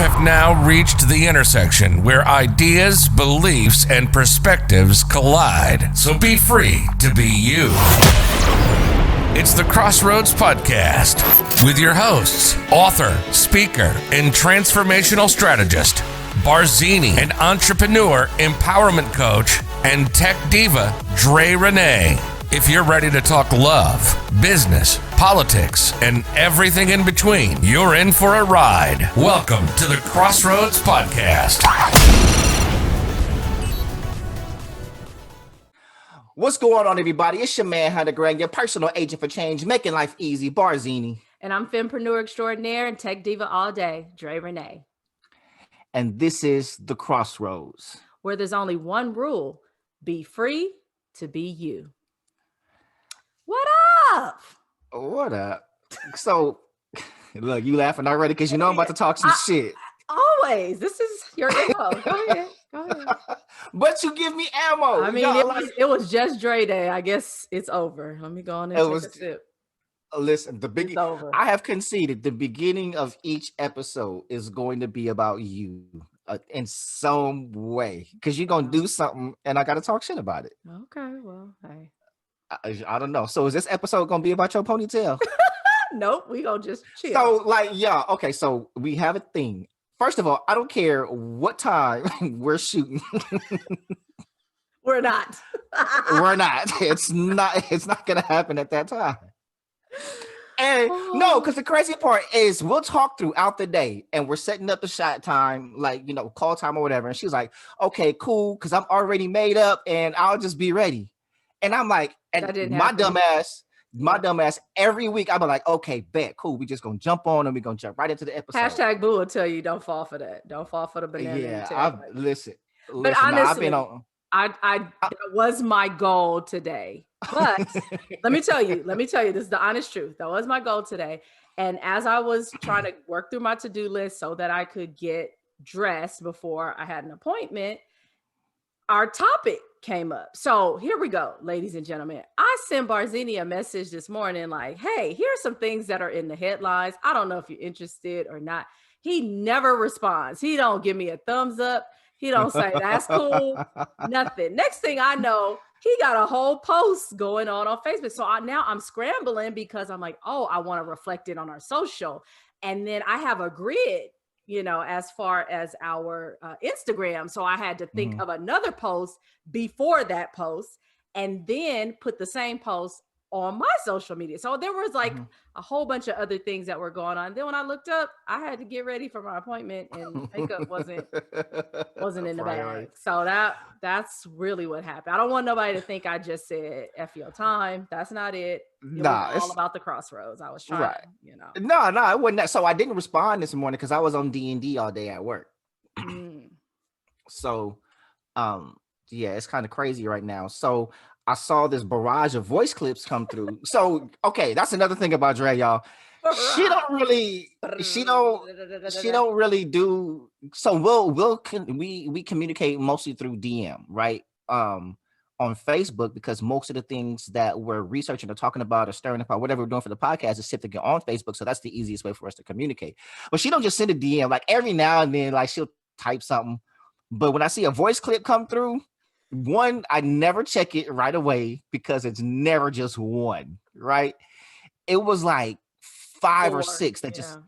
have now reached the intersection where ideas, beliefs, and perspectives collide. So be free to be you. It's the Crossroads Podcast with your hosts, author, speaker, and transformational strategist, Barzini, and entrepreneur, empowerment coach, and tech diva, Dre Renee. If you're ready to talk love, business, politics, and everything in between, you're in for a ride. Welcome to the Crossroads Podcast. What's going on, everybody? It's your man, Hunter Greg, your personal agent for change, making life easy, Barzini. And I'm fempreneur extraordinaire and tech diva all day, Dre Renee. And this is the Crossroads, where there's only one rule: be free to be you. What up? What up? So, look, you laughing already because you know I'm about to talk some shit. Always. This is your info. Go ahead. But you give me ammo. I mean, it was just Dre Day. I guess it's over. Let me go on and take a sip. Listen, I have conceded the beginning of each episode is going to be about you in some way because you're going to do something and I got to talk shit about it. Okay, well, hey. I don't know. So is this episode going to be about your ponytail? Nope, we going to just chill. So okay, so we have a thing. First of all, I don't care what time we're shooting. We're not. We're not. It's not going to happen at that time. And no, because the crazy part is we'll talk throughout the day and we're setting up the shot time, call time or whatever. And she's like, okay, cool, because I'm already made up and I'll just be ready. And I'm like, my dumb ass, every week I'm like, okay, bet, cool. We just gonna jump on and we're gonna jump right into the episode. Hashtag Boo will tell you don't fall for that. Don't fall for the banana. Yeah, listen. But honestly, that was my goal today. But let me tell you, this is the honest truth. That was my goal today. And as I was trying to work through my to-do list so that I could get dressed before I had an appointment, our topic came up. So here we go, ladies and gentlemen. I sent Barzini a message this morning like, hey, here's some things that are in the headlines. I don't know if you're interested or not. He never responds. He don't give me a thumbs up. He don't say that's cool. Nothing. Next thing I know, he got a whole post going on Facebook. So now I'm scrambling because I'm like, oh, I want to reflect it on our social. And then I have a grid, as far as our Instagram. So I had to think of another post before that post and then put the same post on my social media. So there was a whole bunch of other things that were going on. Then when I looked up, I had to get ready for my appointment and makeup wasn't in the bag. So that's really what happened. I don't want nobody to think I just said F your time. That's not it. It was all about the Crossroads. I was trying, No, it wasn't that. So I didn't respond this morning because I was on D&D all day at work. So, it's kind of crazy right now. So I saw this barrage of voice clips come through. So, okay, that's another thing about Dre, y'all. She don't really do. So we communicate mostly through DM, right? On Facebook, because most of the things that we're researching or talking about or stirring about, whatever we're doing for the podcast is typically on Facebook. So that's the easiest way for us to communicate. But she don't just send a DM. Like every now and then, she'll type something. But when I see a voice clip come through, one, I never check it right away because it's never just one, right? It was like 5 or 6 that just.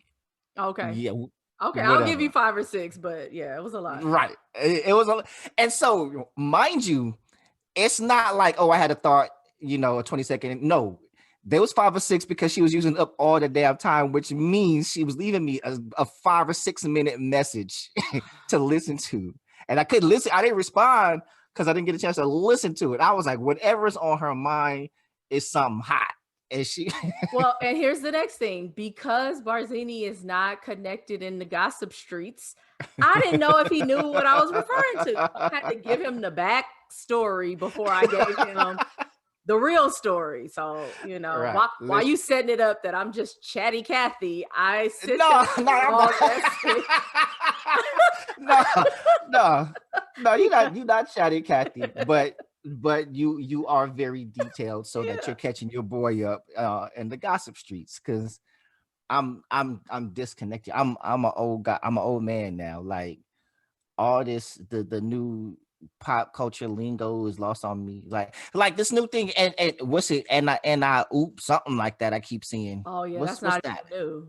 Okay. Yeah. Okay, whatever. I'll give you 5 or 6, but yeah, it was a lot. Right. It was a lot. And so, mind you, it's not like, I had a thought, a 20-second. No, there was 5 or 6 because she was using up all the damn time, which means she was leaving me a 5 or 6 minute message to listen to. And I couldn't listen. I didn't respond because I didn't get a chance to listen to it. I was like, whatever's on her mind is something hot. And she well, and here's the next thing. Because Barzini is not connected in the gossip streets, I didn't know if he knew what I was referring to. I had to give him the back story before I gave him the real story. So, right. Why you setting it up that I'm just chatty Cathy? I sit No, you're not chatty Cathy, but you are very detailed so that you're catching your boy up in the gossip streets, because I'm disconnected. I'm an old guy. I'm an old man now. Like all this, the new pop culture lingo is lost on me. Like this new thing, and what's it? And I oop something like that. I keep seeing. Oh yeah, what's that's not that? new.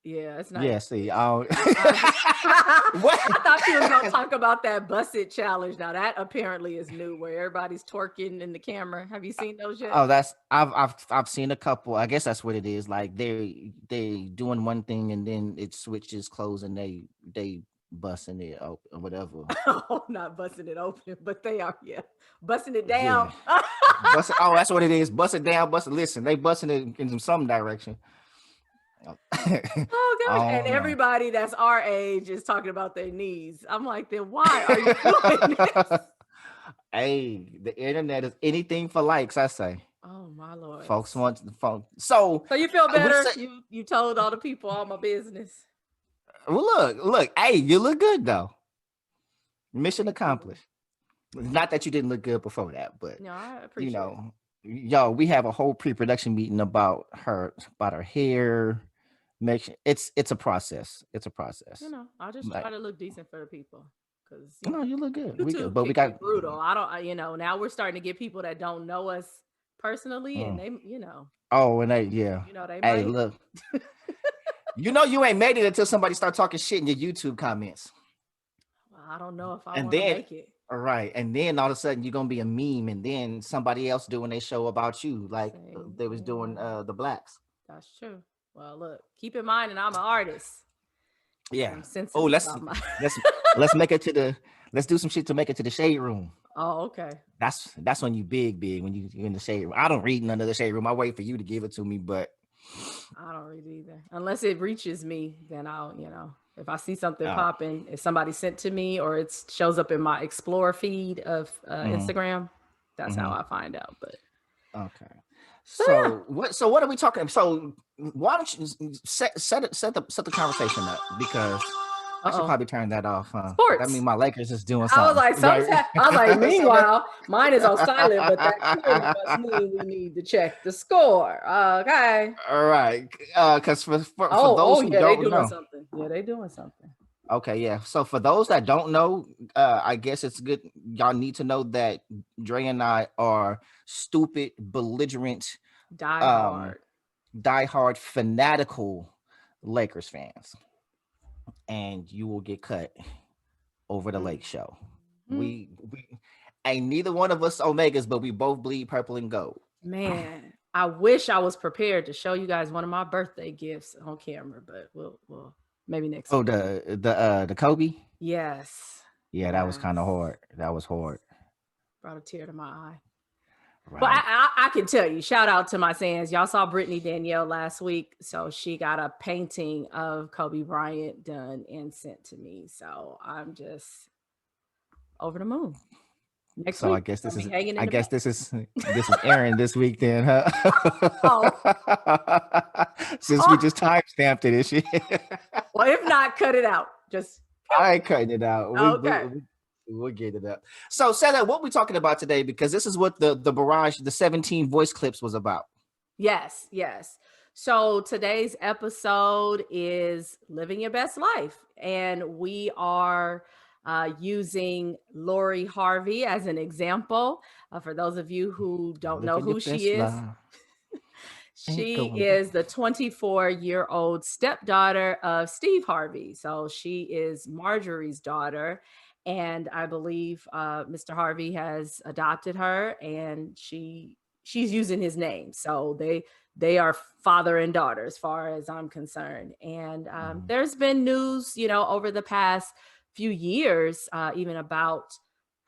Yeah, it's not. Yeah, see, what? I thought you was gonna talk about that Bust It challenge. Now that apparently is new, where everybody's twerking in the camera. Have you seen those yet? Oh, I've seen a couple. I guess that's what it is. Like they doing one thing and then it switches clothes and they busting it open or whatever. Oh, not busting it open, but they are, busting it down. Yeah. Oh, that's what it is. Bust it down, bust it. Listen, they busting it in some direction. Oh gosh, and everybody that's our age is talking about their knees. I'm like, then why are you doing this? Hey, the internet is anything for likes, I say. Oh my Lord. Folks want the phone. So you feel better? You told all the people all my business. Well, look, hey, you look good though. Mission accomplished. Not that you didn't look good before that, but no, I appreciate yo, we have a whole pre-production meeting about her hair. It's a process. It's a process. I'll just try to look decent for the people. Because you look good. But we got brutal. I don't. Now we're starting to get people that don't know us personally, and they, Oh, and they, yeah. They. Hey, look. You ain't made it until somebody start talking shit in your YouTube comments. Well, I don't know if I want to make it. All right, and then all of a sudden you're gonna be a meme, and then somebody else doing a show about you, like they was doing the blacks. That's true. Well, look, keep in mind, and I'm an artist. Yeah. Oh, let's make it to let's do some shit to make it to the shade room. Oh, okay. That's when you big when you're in the shade room. I don't read none of the shade room. I wait for you to give it to me, but I don't read either. Unless it reaches me, then I'll, if I see something popping, if somebody sent to me or it shows up in my Explore feed of Instagram, that's how I find out. But okay. So what are we talking? So why don't you set the conversation up, because I should probably turn that off. Sports. I mean, my Lakers is doing something. I was like, meanwhile, mine is on silent, but that clearly must mean we need to check the score. Okay. All right. Because for those who don't know, something. Yeah, they doing something. Okay, yeah. So for those that don't know, I guess it's good. Y'all need to know that Dre and I are stupid, belligerent, diehard, fanatical Lakers fans. And you will get cut over the Lake Show. We ain't neither one of us Omegas, but we both bleed purple and gold. Man, I wish I was prepared to show you guys one of my birthday gifts on camera, but we'll maybe next week. The Kobe? Yes. Yeah, that was kind of hard. That was hard. Brought a tear to my eye. Right. But I can tell you, shout out to my fans. Y'all saw Brittany Danielle last week. So she got a painting of Kobe Bryant done and sent to me. So I'm just over the moon. Next week, I guess this is Aaron this week then, huh? Since we just time stamped it, is she? Well, if not, cut it out. I ain't cutting it out. Okay. We'll get it up. So, Seth, what we talking about today? Because this is what the barrage, the 17 voice clips was about. Yes. So today's episode is living your best life, and we are using Lori Harvey as an example. For those of you who don't know who she is, she is the 24-year-old stepdaughter of Steve Harvey. So she is Marjorie's daughter. And I believe Mr. Harvey has adopted her, and she's using his name. So they are father and daughter, as far as I'm concerned. And there's been news, over the past few years, even about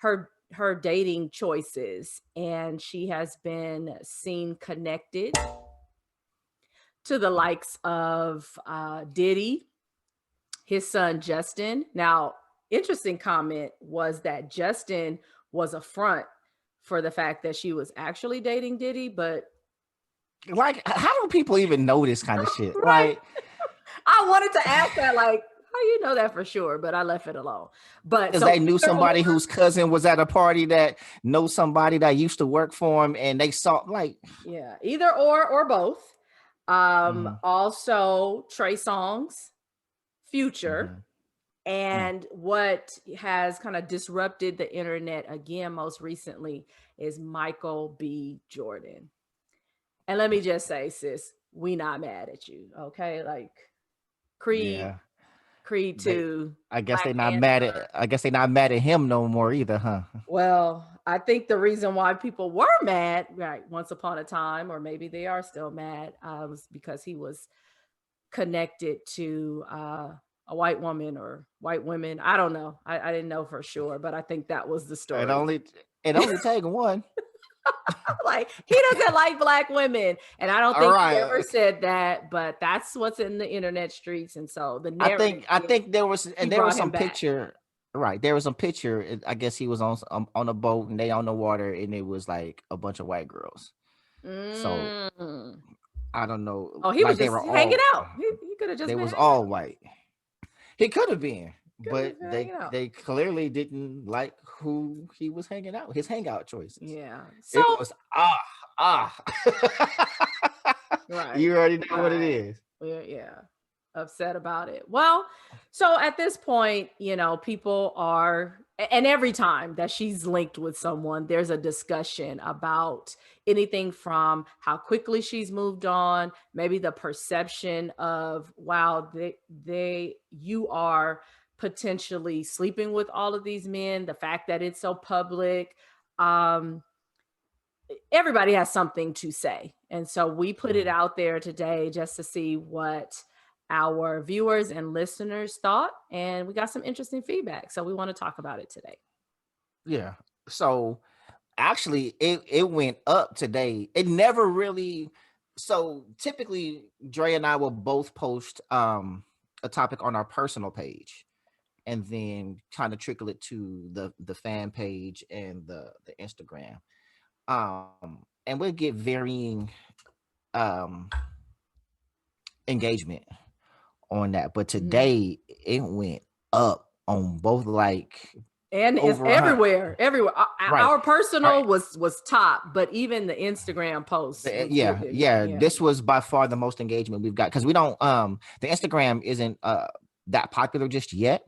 her dating choices. And she has been seen connected to the likes of Diddy, his son Justin. Now, interesting comment was that Justin was a front for the fact that she was actually dating Diddy, but like, how do people even know this kind of shit? Right. Like, I wanted to ask that, like, how you know that for sure, but I left it alone. But because they knew somebody whose cousin was at a party that knows somebody that used to work for him, and they saw, like, yeah, either or both. Also Trey Songz, Future. And what has kind of disrupted the internet again most recently is Michael B. Jordan. And let me just say, sis, we not mad at you, okay? Like Creed 2. I guess they're not mad at him no more either, huh? Well, I think the reason why people were mad, right, once upon a time, or maybe they are still mad, was because he was connected to a white woman or white women. I don't know. I didn't know for sure, but I think that was the story. It only take one. Like, he doesn't like black women, and I don't think he ever said that, but that's what's in the internet streets. And so the narrative, I think there was some picture. Right, there was some picture. I guess he was on a boat and they on the water, and it was like a bunch of white girls. So I don't know. Oh, he was just hanging out. He could have just. They was all white. He could have been, but they clearly didn't like who he was hanging out. His hangout choices. Yeah. So it was right. You already know what it is. Yeah. Upset about it. Well, so at this point, people are, and every time that she's linked with someone, there's a discussion about anything from how quickly she's moved on, maybe the perception of, wow, you are potentially sleeping with all of these men, the fact that it's so public. Everybody has something to say. And so we put it out there today just to see what our viewers and listeners thought, and we got some interesting feedback, so we want to talk about it today. Yeah, so actually it went up today. It never really, so typically Dre and I will both post a topic on our personal page and then kind of trickle it to the fan page and the Instagram, and we'll get varying engagement on that, but today it went up on both, like, and it's everywhere. Right. Our personal was top, but even the Instagram posts. This was by far the most engagement we've got, because we don't the Instagram isn't that popular just yet.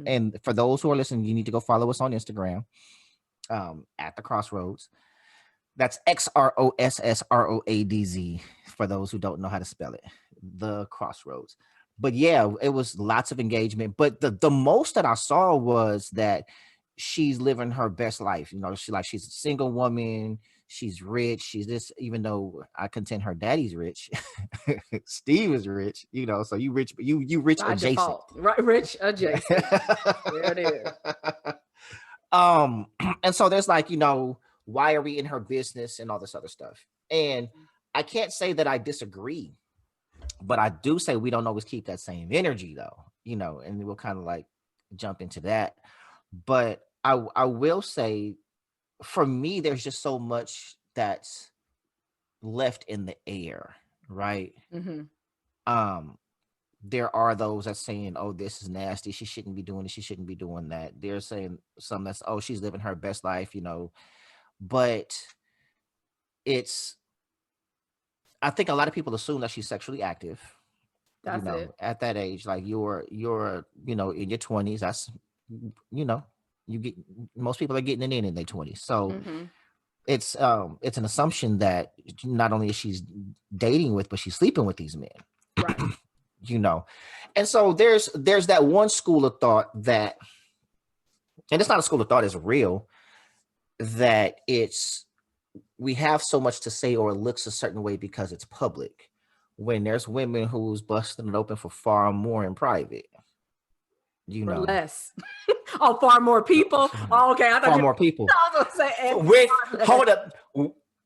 And for those who are listening, you need to go follow us on Instagram at The Crossroads. That's XROSSROADZ for those who don't know how to spell it. The Crossroads. But yeah, it was lots of engagement. But the most that I saw was that she's living her best life. She's a single woman. She's rich. She's this, even though I contend her daddy's rich. Steve is rich, so you rich, but you rich by adjacent. Default. Right, rich adjacent. There it is. And so there's like, why are we in her business and all this other stuff? And I can't say that I disagree. But I do say we don't always keep that same energy, though, and we'll kind of like jump into that. But I will say, for me, there's just so much that's left in the air, right? There are those that's saying, oh, this is nasty. She shouldn't be doing this. She shouldn't be doing that. They're saying some that's, oh, she's living her best life, but I think a lot of people assume that she's sexually active. That's it. At that age, like you're in your 20s. That's you get, most people are getting it in their 20s. So it's an assumption that not only is she's dating with, but she's sleeping with these men. Right. And so there's that one school of thought that, and it's not a school of thought, it's real, that we have so much to say, or it looks a certain way because it's public, when there's women who's busting it open for far more in private. For less. Oh, far more people. Oh, okay. I thought far more people. I was gonna say,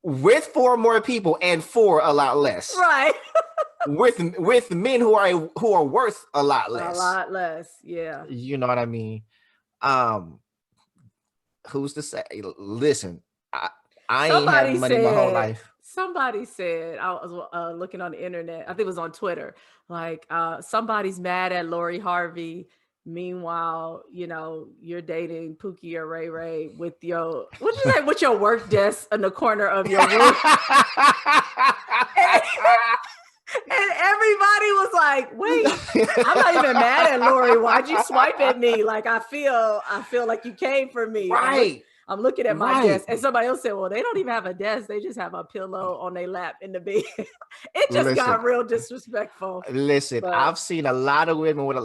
with 4 more people and for a lot less. Right. with men who are worth a lot less. A lot less. Yeah. You know what I mean? Who's to say? Listen, I ain't had money my whole life. Somebody said, I was looking on the internet, I think it was on Twitter, like somebody's mad at Lori Harvey. Meanwhile, you're dating Pookie or Ray Ray with your, what'd you say, with your work desk in the corner of your room. everybody was like, wait, I'm not even mad at Lori. Why'd you swipe at me? Like, I feel like you came for me. Right. I'm looking at my desk, and somebody else said, well, they don't even have a desk. They just have a pillow on their lap in the bed. It just got real disrespectful. Listen, I've seen a lot of women with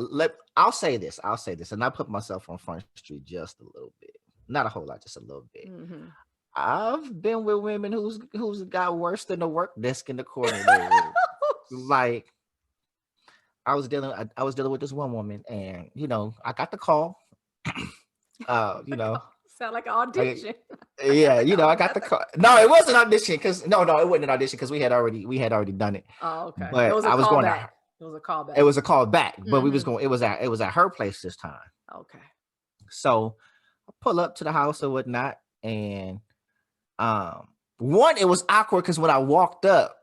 I'll say this, and I put myself on Front Street just a little bit. Not a whole lot, just a little bit. Mm-hmm. I've been with women who's got worse than the work desk in the corner. Like, I was dealing with this one woman, and I got the call. Sound like an audition. I got the call. No, it wasn't an audition because no, it wasn't an audition because we had already done it. Oh, okay. But it was a callback. It was a callback. It was a callback, but we was going. It was at her place this time. Okay. So I pull up to the house or whatnot, and it was awkward because when I walked up,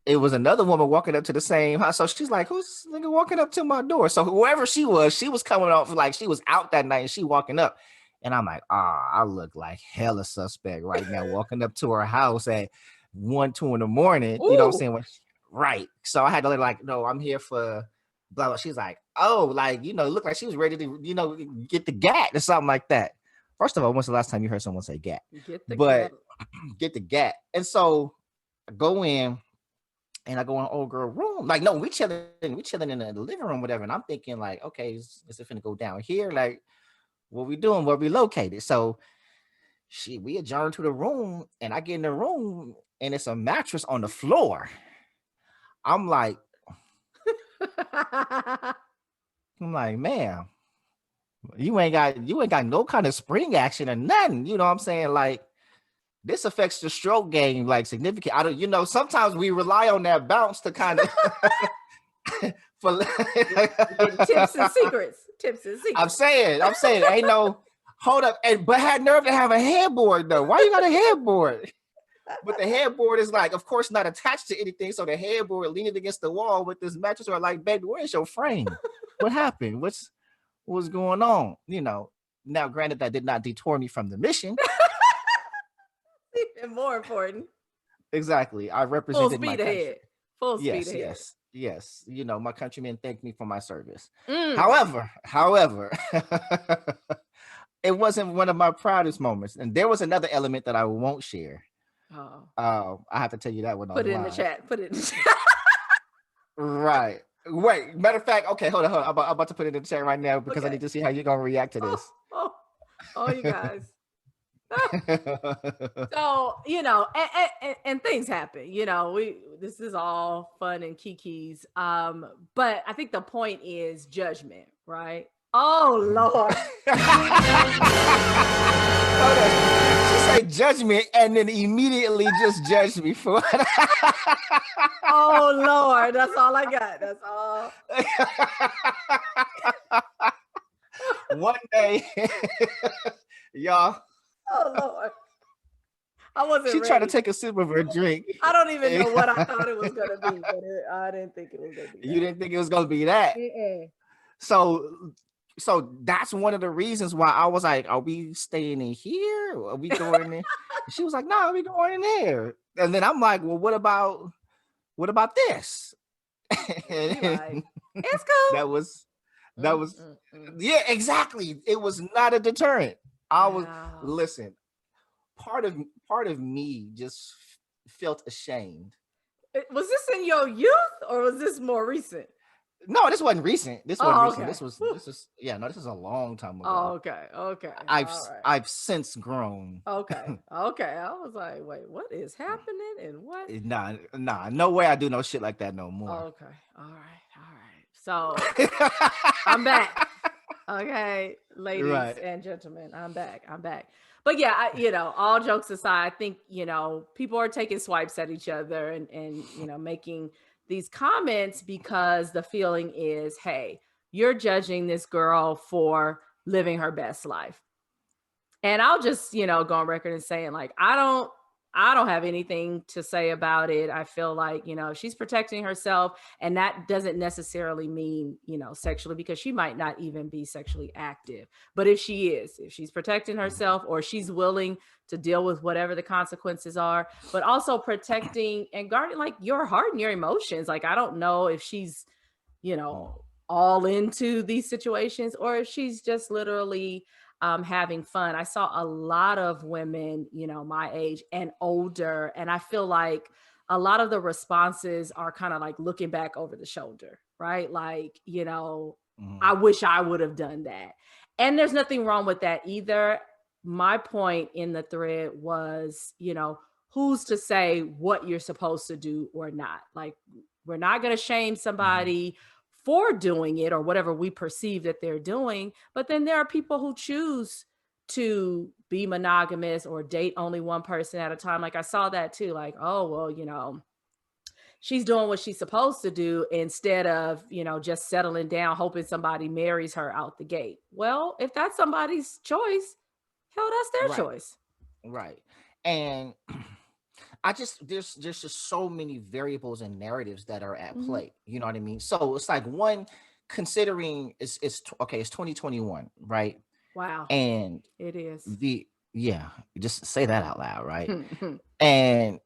it was another woman walking up to the same house. So she's like, "Who's this nigga walking up to my door?" So whoever she was coming off like she was out that night, and she walking up. And I'm like, I look like hella suspect right now, walking up to her house at 1, 2 in the morning. Ooh. You know what I'm saying? Right. So I had to let her like, no, I'm here for blah, blah. She's like, oh, like, look like she was ready to, get the gat or something like that. First of all, when's the last time you heard someone say gat? Get the gat. And so I go in and I go in old girl room. Like, no, we chilling in the living room, whatever. And I'm thinking like, okay, is it finna go down here? Like, what we doing? Where we located? So we adjourn to the room, and I get in the room, and it's a mattress on the floor. I'm like, man, you ain't got no kind of spring action or nothing. You know what I'm saying? Like, this affects the stroke game like significant. I don't, sometimes we rely on that bounce to kind of for tips and secrets. I'm saying, ain't no hold up, but had nerve to have a headboard though. Why you got a headboard? But the headboard is like, of course, not attached to anything. So the headboard leaning against the wall with this mattress, or like, baby, where's your frame? What happened? What's going on? Now, granted, that did not detour me from the mission. Even more important. Exactly. I represented my country. Full speed ahead. Yes. My countrymen thank me for my service. However, it wasn't one of my proudest moments. And there was another element that I won't share. I have to tell you that one. Put it in the chat. Right. Wait, matter of fact, okay, hold on. I'm about to put it in the chat right now because I need to see how you're going to react to this. Oh, you guys. So, and things happen, this is all fun and kiki's. But I think the point is judgment, right? Oh, Lord. She said judgment and then immediately just judged me for it. Oh, Lord. That's all I got. That's all. One day, y'all. Oh, Lord. I wasn't She tried to take a sip of her drink. I don't even know what I thought it was going to be, but I didn't think it was going to be that. You didn't think it was going to be that? So that's one of the reasons why I was like, are we staying in here? Are we going in? She was like, no, we going in there. And then I'm like, well, what about this? Like, it's cool. That was yeah, exactly. It was not a deterrent. Listen, part of me just felt ashamed. Was this in your youth or was this more recent? No, this wasn't recent. This wasn't recent. Okay. This was this is a long time ago. Okay. I've since grown. Okay. I was like, wait, what is happening and what? Nah, no way I do no shit like that no more. Okay. All right. So I'm back. Okay, ladies and gentlemen, I'm back. But yeah, all jokes aside, I think, people are taking swipes at each other and making these comments because the feeling is, hey, you're judging this girl for living her best life. And I'll just, go on record and saying, like, I I don't have anything to say about it. I feel like, she's protecting herself, and that doesn't necessarily mean, sexually, because she might not even be sexually active. But if she's protecting herself, or she's willing to deal with whatever the consequences are, but also protecting and guarding like your heart and your emotions. Like, I don't know if she's, all into these situations, or if she's just literally having fun. I saw a lot of women, my age and older, and I feel like a lot of the responses are kind of like looking back over the shoulder, right? Like, I wish I would have done that. And there's nothing wrong with that either. My point in the thread was, who's to say what you're supposed to do or not? Like, we're not going to shame somebody for doing it or whatever we perceive that they're doing. But then there are people who choose to be monogamous or date only one person at a time. Like, I saw that too. Like, oh, well, she's doing what she's supposed to do instead of, just settling down, hoping somebody marries her out the gate. Well, if that's somebody's choice, hell, that's their choice. Right. And there's just so many variables and narratives that are at play. You know what I mean? So it's like, one, considering it's 2021, right? Wow. And it is. Just say that out loud, right? And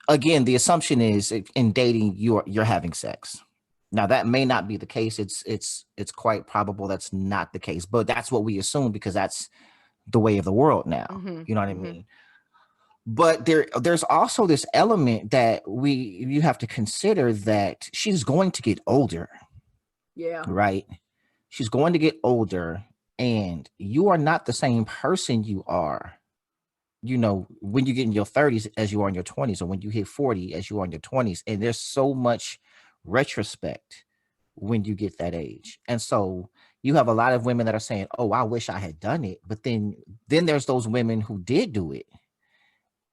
again, the assumption is in dating, you're having sex. Now, that may not be the case. It's quite probable that's not the case, but that's what we assume because that's the way of the world now. You know what I mean? But there's also this element that you have to consider, that she's going to get older. Yeah. Right. She's going to get older, and you are not the same person you are, when you get in your 30s as you are in your 20s, or when you hit 40 as you are in your 20s. And there's so much retrospect when you get that age. And so you have a lot of women that are saying, oh, I wish I had done it. But then there's those women who did do it.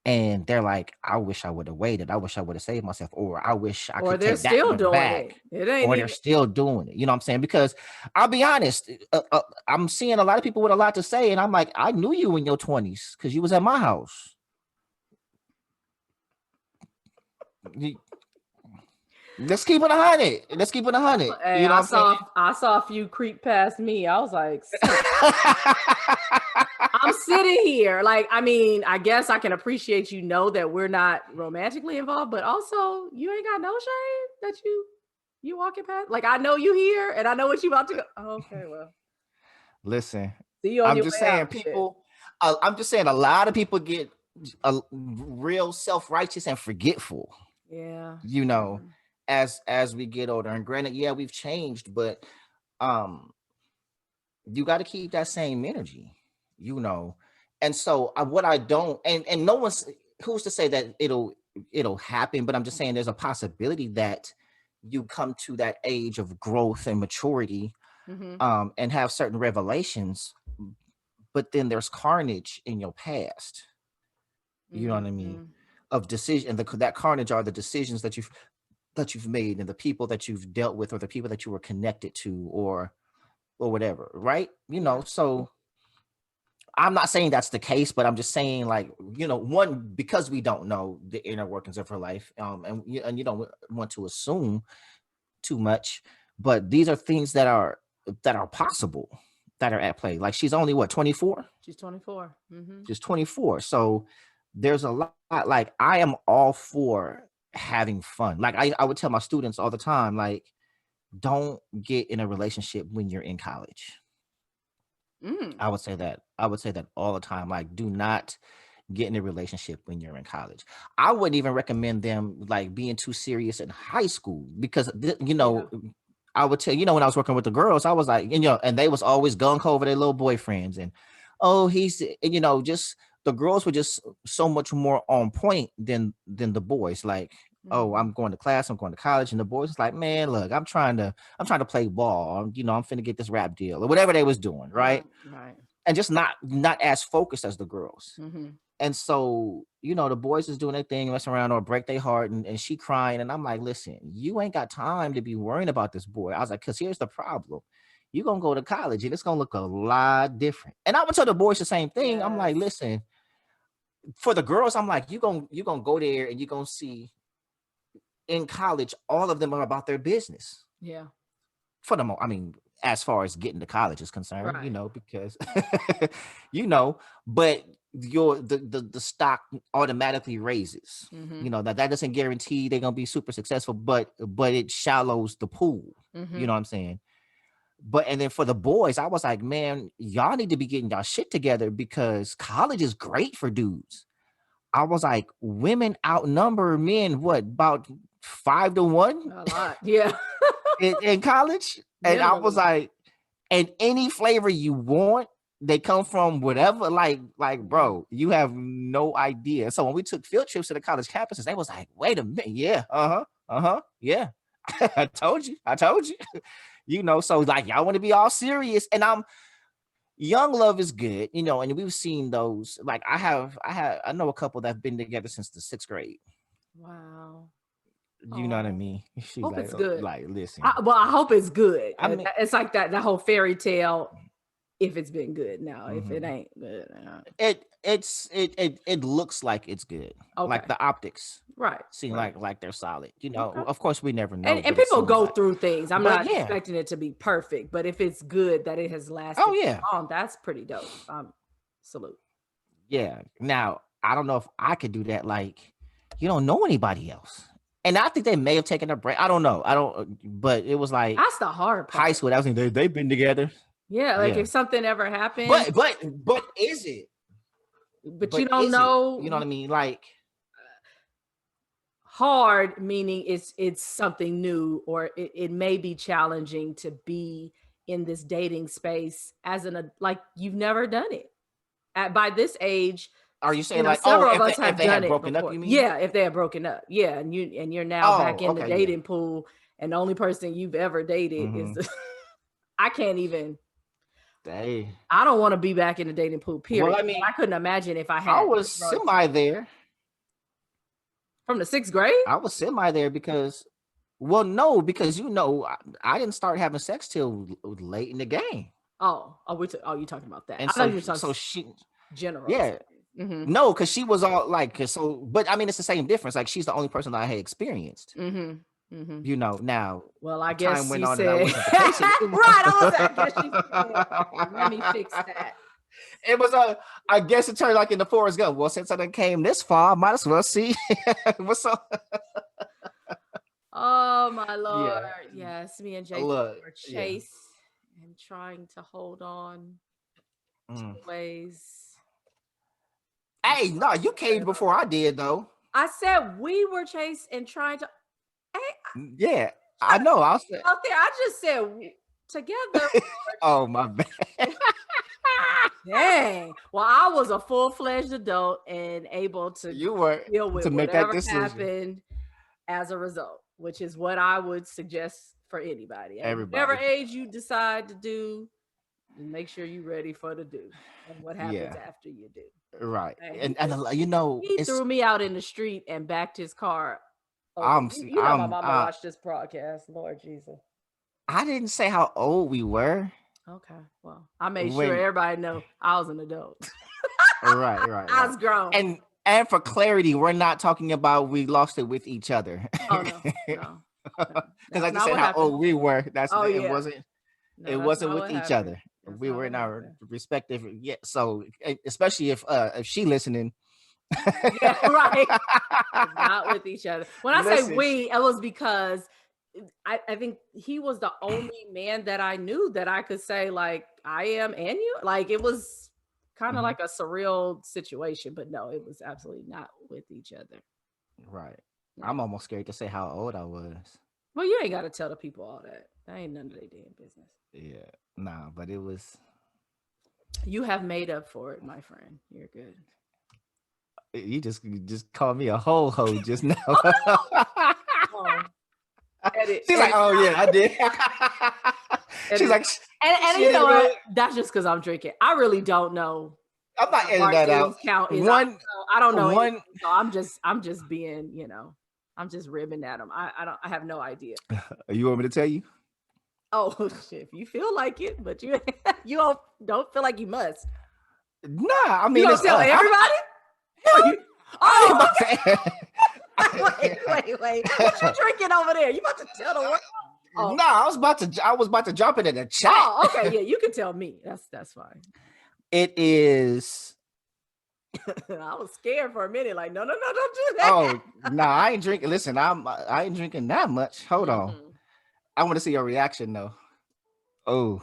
And they're like, I wish I would have waited. I wish I would have saved myself. Or I wish I could take that one back. Or they're still doing it. You know what I'm saying? Because I'll be honest, I'm seeing a lot of people with a lot to say. And I'm like, I knew you in your 20s because you was at my house. Let's keep it 100. Let's keep it 100. Hey, you know I saw a few creep past me. I was like, I'm sitting here. Like, I mean, I guess I can appreciate, that we're not romantically involved, but also you ain't got no shame that you walking past. Like, I know you here and I know what you about to go. Oh, okay, well. Listen, see you on I'm just saying people, I'm just saying a lot of people get real self-righteous and forgetful. Yeah. As we get older. And granted, we've changed, but you got to keep that same energy, And so what I don't, and no one's, who's to say that it'll happen, but I'm just saying there's a possibility that you come to that age of growth and maturity, and have certain revelations, but then there's carnage in your past. You know what I mean? Of decision, and that carnage are the decisions that you've made, and the people that you've dealt with, or the people that you were connected to, or whatever, right? So I'm not saying that's the case, but I'm just saying, like, one, because we don't know the inner workings of her life, and you don't want to assume too much, but these are things that are possible, that are at play. Like, she's only 24? She's 24. She's 24. So there's a lot, like, I am all for having fun. Like, I would tell my students all the time, like, don't get in a relationship when you're in college. I would say that all the time. Like, do not get in a relationship when you're in college. I wouldn't even recommend them like being too serious in high school, because I would tell, when I was working with the girls, I was like, and they was always gung ho over their little boyfriends, and just the girls were just so much more on point than the boys. Like, oh, I'm going to class, I'm going to college, and the boys was like, man, look, I'm trying to play ball. I'm finna get this rap deal, or whatever they was doing, right? Right. And just not as focused as the girls. And so, the boys is doing their thing, messing around, or break their heart, and she crying. And I'm like, listen, you ain't got time to be worrying about this boy. I was like, because here's the problem. You're going to go to college, and it's going to look a lot different. And I would tell the boys the same thing. Yes. I'm like, listen, for the girls, I'm like, you gonna go there and you're gonna see in college, all of them are about their business. Yeah. For the most, I mean, as far as getting to college is concerned, Right. you know, because but the stock automatically raises. You know, that doesn't guarantee they're gonna be super successful, but it shallows the pool. You know what I'm saying? But and then for the boys, I was like, man, y'all need to be getting y'all shit together because college is great for dudes. I was like, women outnumber men, what, about 5 to 1? A lot, yeah. in college. And I was like, and any flavor you want, they come from whatever, like, bro, you have no idea. So when we took field trips to the college campuses, they was like, wait a minute, yeah, yeah. I told you. You know, so like y'all want to be all serious. And young love is good, you know, and we've seen those. Like I know a couple that have been together since the 6th grade. Wow. You know what I mean? She's hope like, it's good. Like, listen. I hope it's good. I mean, it's like that whole fairy tale. If it's been good now, if it ain't good, it looks like it's good. Okay. Like the optics, right? Seem like they're solid. You know, of course we never know. And people go through things. I'm not expecting it to be perfect, but if it's good, that it has lasted. Oh yeah, long, that's pretty dope. Salute. Yeah. Now I don't know if I could do that. Like, you don't know anybody else. And I think they may have taken a break. I don't know. But it was like that's the hard part. High school. That was they've been together. Yeah, like if something ever happened. But is it? But you don't know. You know what I mean? Like hard meaning it's something new, or it may be challenging to be in this dating space as like you've never done it. By this age. Are you saying several of us have done it broken before. Up? You mean? Yeah, if they have broken up, yeah, and you're now back in the dating pool, and the only person you've ever dated is. I can't even. Dang. I don't want to be back in the dating pool. Period. Well, I mean, I couldn't imagine if I had. I was semi there. From the 6th grade. I was semi there because, well, no, because I didn't start having sex till late in the game. Oh, you talking about that? And so she general. Yeah. No, because she was all like, but I mean, it's the same difference. Like, she's the only person that I had experienced. You know, now. Well, I guess time went she on said, and I wasn't patient. Right. I guess she said, let me fix that. It was I guess it turned like in the Forrest Gump. Well, since I done came this far, I might as well see what's up. Oh my Lord. Yeah. Yes, me and Jason were chased and trying to hold on to ways. Hey, no, you came before I did though. I said we were chased and trying to. Hey, yeah, I know. I said out there. I just said together. Oh my bad. Dang. Well, I was a full-fledged adult and able to deal with whatever happened as a result, which is what I would suggest for anybody. Whatever age you decide to do, make sure you're ready for the do and what happens after you do. Right. And you know, he threw me out in the street and backed his car. My mama watched this broadcast. Lord Jesus. I didn't say how old we were. Okay. Well, I made sure everybody know I was an adult. Right. I was grown. And for clarity, we're not talking about we lost it with each other. Oh no. Because I just said how old we were. That's it wasn't. No, it wasn't with each other. We were in our respective. Yeah. So especially if she listening. Yeah, right. Not with each other. When I say we, it was because I think he was the only man that I knew that I could say like I am and you. Like it was kind of like a surreal situation, but no, it was absolutely not with each other. Right. I'm almost scared to say how old I was. Well, you ain't got to tell the people all that. That ain't none of their damn business. Yeah. Nah, but it was. You have made up for it, my friend. You're good. You just called me a ho just now. She's like, oh yeah, I did. She's like, and you know what? That's just because I'm drinking. I really don't know. I'm not editing that out. I don't know. So I'm just being, I'm just ribbing at them. I have no idea. You want me to tell you? Oh shit! If you feel like it, but you don't feel like you must. Nah, I mean, you don't tell everybody. Hell Oh, wait. What you drinking over there? You about to tell the world? Oh. No, I was about to jump into the chat. Oh, okay. Yeah, you can tell me. That's fine. It is. I was scared for a minute. Like, no, don't do that. Oh, no, I ain't drinking. Listen, I ain't drinking that much. Hold on. I want to see your reaction though. Oh.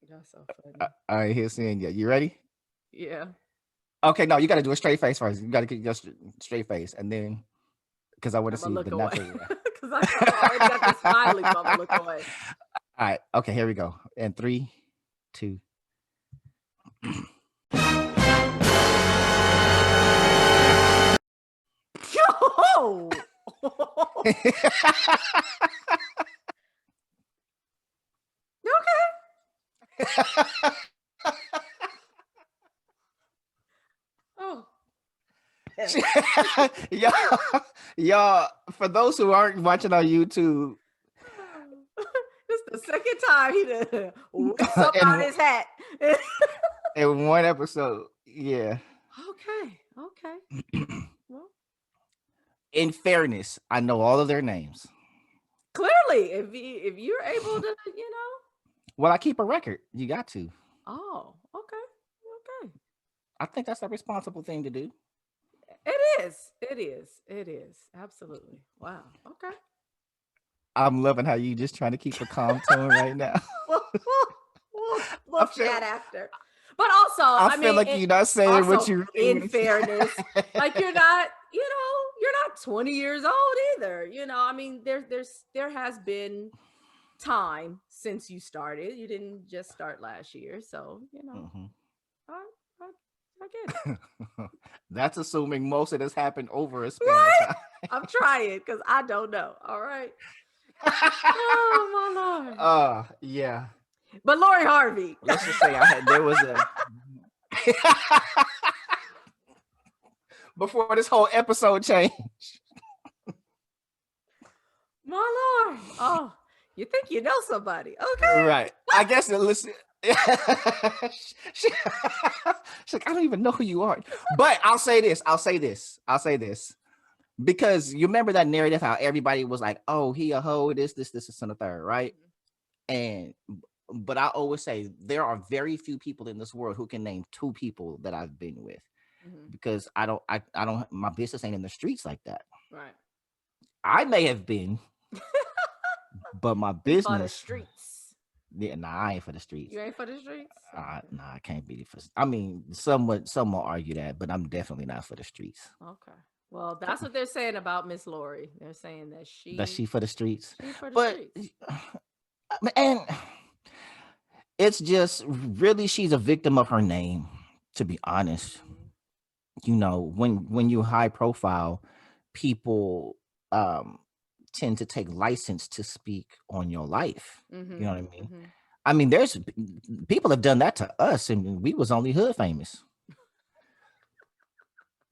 That's so funny. All right, here's seeing you. You ready? Yeah. Okay, no, you got to do a straight face first. You got to get your straight face, and then because I want to see the natural. Because I already got the smiley, so I'm gonna look away. All right. Okay, here we go. And 3, 2. Yo! You okay? Oh. y'all, for those who aren't watching on YouTube, this is the second time he did whipped up on his hat. In one episode. Yeah. Okay. Well, in fairness, I know all of their names. Clearly, if you're able to, Well, I keep a record. You got to. Oh, okay. I think that's a responsible thing to do. It is. Absolutely. Wow. Okay. I'm loving how you just trying to keep a calm tone right now. We'll chat after. But also, I feel like you're not saying what you in fairness, like you're not 20 years old either. I mean, there has been time since you started. You didn't just start last year, so I get it. That's assuming most of this happened over a span of time. I'm trying because I don't know. All right. Oh my Lord. Yeah. But Lori Harvey. Let's just say there was a before this whole episode changed. My Lord. Oh, you think you know somebody. Okay. Right. I guess listen. She's like, I don't even know who you are. But I'll say this. Because you remember that narrative, how everybody was like, oh, he a hoe, this, and the third, right? But I always say there are very few people in this world who can name 2 people that I've been with. Because I don't, my business ain't in the streets like that. Right. I may have been, but my business. For the streets. Yeah, I ain't for the streets. You ain't for the streets? I can't be for. I mean, some will argue that, but I'm definitely not for the streets. Okay. Well, that's what they're saying about Miss Lori. They're saying that she for the streets. She's for the streets. And it's just really she's a victim of her name, to be honest. When you're high profile, people tend to take license to speak on your life. You know what I mean? I mean, there's people have done that to us, and we was only hood famous.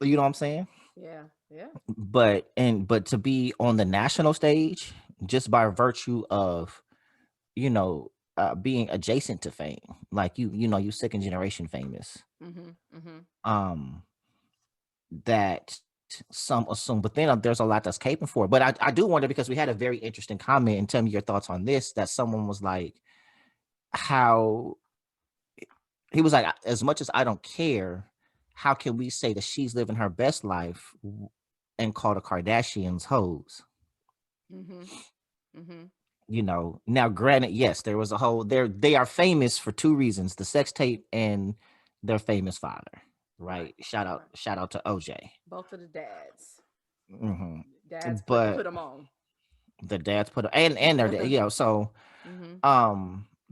You know what I'm saying? Yeah. But to be on the national stage just by virtue of, being adjacent to fame, like you second generation famous. That some assume, but then there's a lot that's caping for it. But I do wonder, because we had a very interesting comment, and tell me your thoughts on this, that someone was like, how he was like, as much as I don't care, how can we say that she's living her best life and call the Kardashians hoes? Now granted, yes, there was a whole they are famous for 2 reasons: the sex tape and their famous father. Right. Shout out to OJ. Both of the dads. Dads put them on. The dads put them, and their dad, so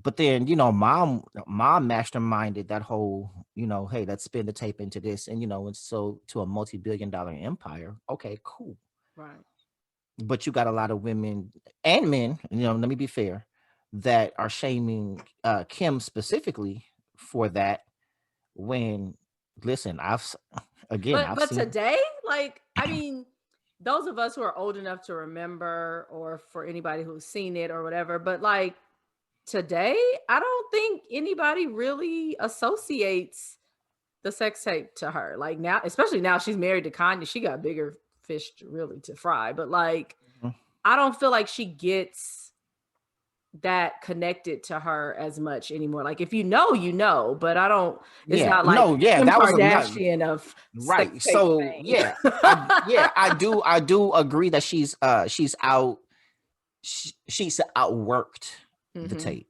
but then mom masterminded that whole, hey, let's spin the tape into this, and and so to a multi-billion-dollar empire. Okay, cool. Right. But you got a lot of women and men, let me be fair, that are shaming Kim specifically for that, when listen, I've but seen today, like, I mean, those of us who are old enough to remember, or for anybody who's seen it or whatever, but like today, I don't think anybody really associates the sex tape to her. Like now, especially now she's married to Kanye, she got bigger fish to fry. But like, I don't feel like she gets that connected to her as much anymore. Like if you know, but I don't. It's not like Kim that Kardashian of right. So I do agree that she's out. She's outworked the tape.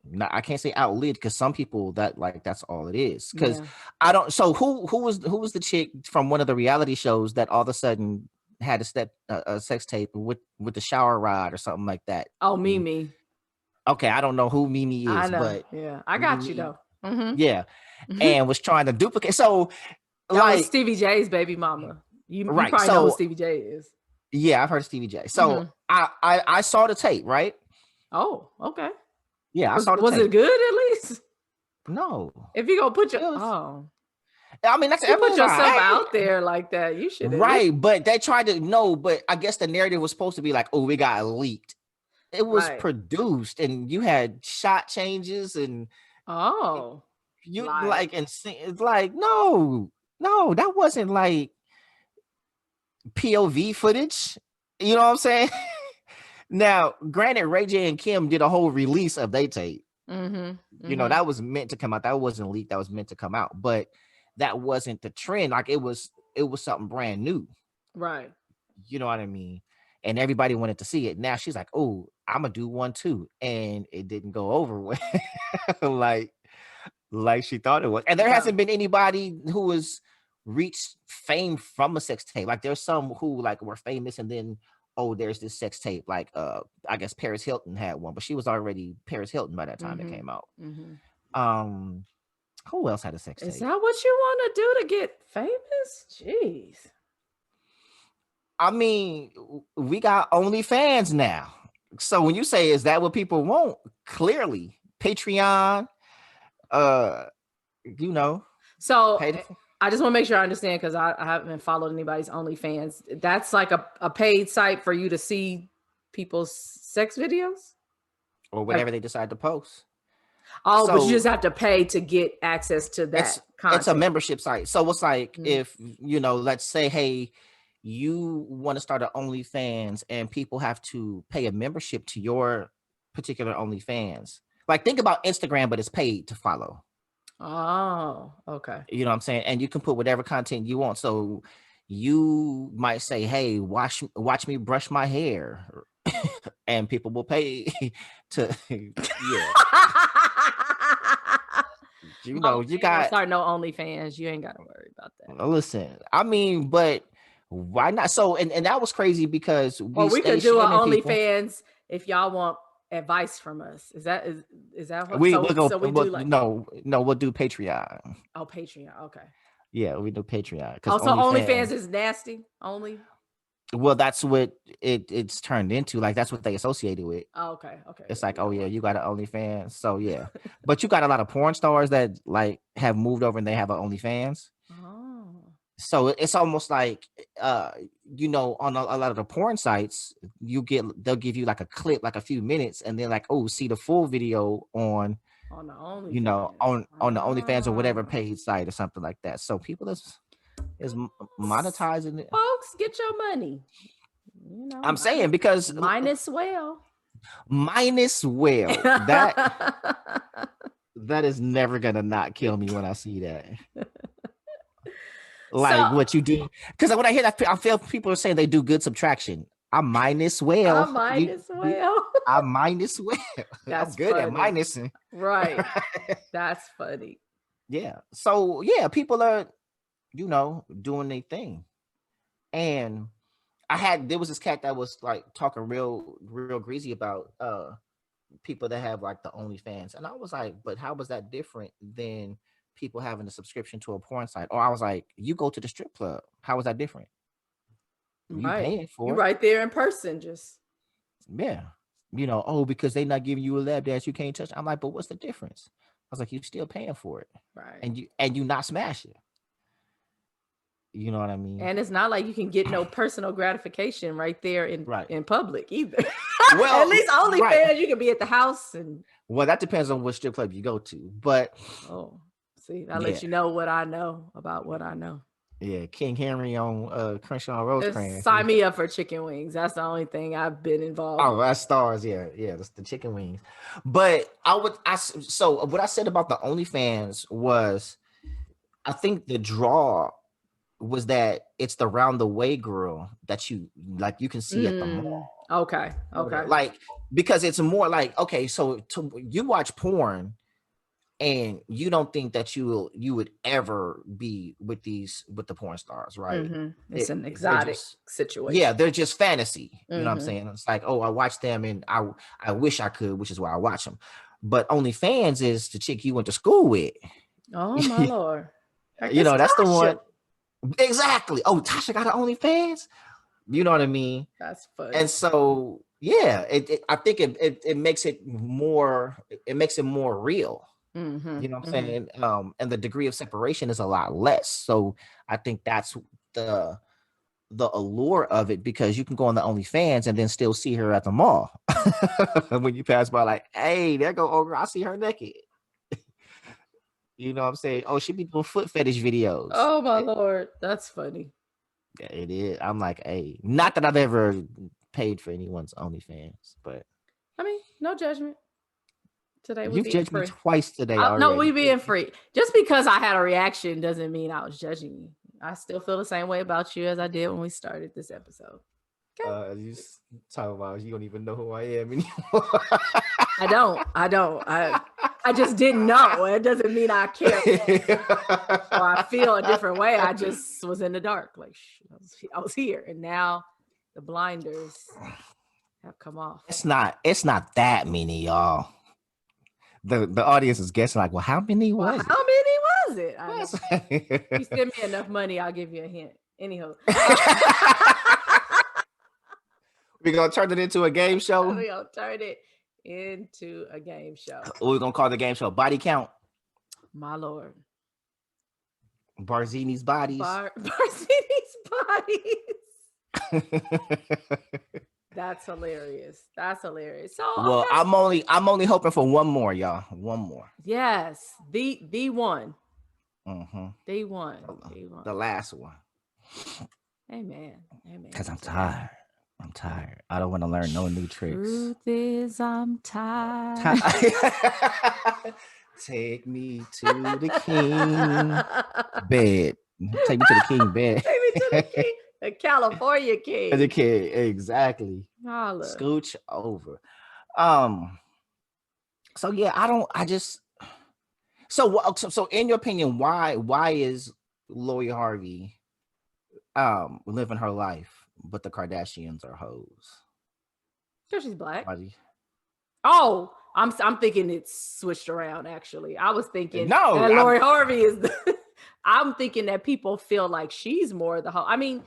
Now, I can't say outlived because some people that's all it is. Because I don't. So who was the chick from one of the reality shows that all of a sudden had a sex tape with the shower rod or something like that? Oh, Mimi. Okay, I don't know who Mimi is, but I got you though. And was trying to duplicate. So that was Stevie J's baby mama. You probably know who Stevie J is. Yeah, I've heard of Stevie J. So I saw the tape, right? Oh, okay. Yeah, I saw the tape. Was it good at least? No. If you gonna put I mean, that's you put yourself out there like that, you should. Right, but they tried to but I guess the narrative was supposed to be like, oh, we got leaked. It was produced, and you had shot changes, and you like, and it's like, no, that wasn't like POV footage. You know what I'm saying? Now, granted, Ray J and Kim did a whole release of their tape. You know, that was meant to come out. That wasn't leaked. That was meant to come out, but that wasn't the trend. Like it was something brand new, right? You know what I mean? And everybody wanted to see it. Now she's like, oh, I'm gonna do one too, and it didn't go over with like she thought it was. And there hasn't been anybody who has reached fame from a sex tape. Like there's some who like were famous, and then there's this sex tape. Like I guess Paris Hilton had one, but she was already Paris Hilton by that time it came out. Who else had a sex tape? Is that what you want to do to get famous? Jeez. I mean, we got OnlyFans now. So when you say, is that what people want? Clearly, Patreon, you know. So I just want to make sure I understand, because I haven't followed anybody's OnlyFans. That's like a paid site for you to see people's sex videos? Or whatever they decide to post. Oh, but you just have to pay to get access to that content. It's a membership site. So it's like if, you know, let's say, hey, you want to start an OnlyFans and people have to pay a membership to your particular OnlyFans. Like think about Instagram, but it's paid to follow. Oh, okay. You know what I'm saying? And you can put whatever content you want. So you might say, hey, watch me brush my hair. And people will pay to, you know, you got start no OnlyFans. You ain't got to worry about that. Listen, I mean, but why not? So, and that was crazy because we could do an OnlyFans if y'all want advice from us. Is that what we'll do Patreon. Oh, Patreon. Okay. Yeah, we do Patreon. So OnlyFans is nasty only. Well, that's what it's turned into. Like that's what they associated with. Oh, okay. It's like, oh yeah, you got an OnlyFans. So yeah, but you got a lot of porn stars that like have moved over and they have an OnlyFans. Oh. So it's almost like, you know, on a lot of the porn sites, they'll give you like a clip, like a few minutes, and they're like, oh, see the full video on the OnlyFans. You know, on the OnlyFans or whatever paid site or something like that. So people is monetizing it. Folks, get your money. You know, I'm saying because minus well. That is never gonna not kill me when I see that. Like what you do, because when I hear that, I feel people are saying they do good subtraction. I'm minus well. I'm minus well. I'm minus well. That's I'm good funny. at minusing. Right. That's funny. Yeah. So yeah, people are, you know, doing their thing. And there was this cat that was like talking real greasy about people that have like the OnlyFans. And I was like, but how was that different than people having a subscription to a porn site? Or I was like, you go to the strip club. How is that different? You paying for you it. Right there in person, just yeah. You know, because they not giving you a lap dance, you can't touch. I'm like, but what's the difference? I was like, you still paying for it. Right. And you not smashing. You know what I mean? And it's not like you can get no personal gratification right there in public either. Well, at least OnlyFans, you can be at the house and. Well, that depends on what strip club you go to, but See, I'll let you know what I know about what I know. Yeah, King Henry on Crenshaw and Rosecrans. Sign me up for chicken wings. That's the only thing I've been involved. Oh, that's stars. Yeah, that's the chicken wings. But so what I said about the OnlyFans was, I think the draw was that it's the round the way girl that you can see at the mall. Okay. Like, because it's more like, okay, so you watch porn and you don't think that you would ever be with the porn stars, right? Mm-hmm. It's an exotic situation. Yeah, they're just fantasy. You know what I'm saying? It's like, oh, I watch them and I wish I could, which is why I watch them. But OnlyFans is the chick you went to school with. Oh my Lord. You know, that's the one. Exactly. Oh, Tasha got an OnlyFans. You know what I mean? That's funny. And so, yeah, I think it makes it more. It makes it more real. Mm-hmm. You know what I'm saying? And the degree of separation is a lot less. So I think that's the allure of it, because you can go on the OnlyFans and then still see her at the mall when you pass by. Like, hey, there go Ogre. I see her naked. You know what I'm saying? Oh, she be doing foot fetish videos. Oh my Lord, that's funny. Yeah, it is. I'm like, hey, not that I've ever paid for anyone's OnlyFans, but I mean, no judgment. Today you've judged me twice today. No, we being free. Just because I had a reaction doesn't mean I was judging you. I still feel the same way about you as I did when we started this episode. Okay. You talking about you don't even know who I am anymore. I don't. I just didn't know. It doesn't mean I care. Or I feel a different way. I just was in the dark. Like I was here, and now the blinders have come off. It's not that many, y'all. The audience is guessing like, well, how many was it? How many was it? If you send me enough money, I'll give you a hint. Anyhow. We're going to turn it into a game show. We're going to turn it into a game show. We're going to call the game show Body Count. My Lord. Barzini's Bodies. Barzini's Bodies. That's hilarious. So, well, okay. I'm only hoping for one more, y'all. One more. Yes. The one. Mm-hmm. The one. The last one. Amen. Because I'm tired. I don't want to learn no new tricks. Truth is, I'm tired. Take me to the king bed. Take me to the king bed. Take me to the king. The California king. The king, exactly. Holla. Scooch over. So yeah, So in your opinion, why is Lori Harvey living her life, but the Kardashians are hoes? Because she's black. Oh, I'm thinking it's switched around. Actually, I was thinking that Lori Harvey is. I'm thinking that people feel like she's more the hoe. I mean,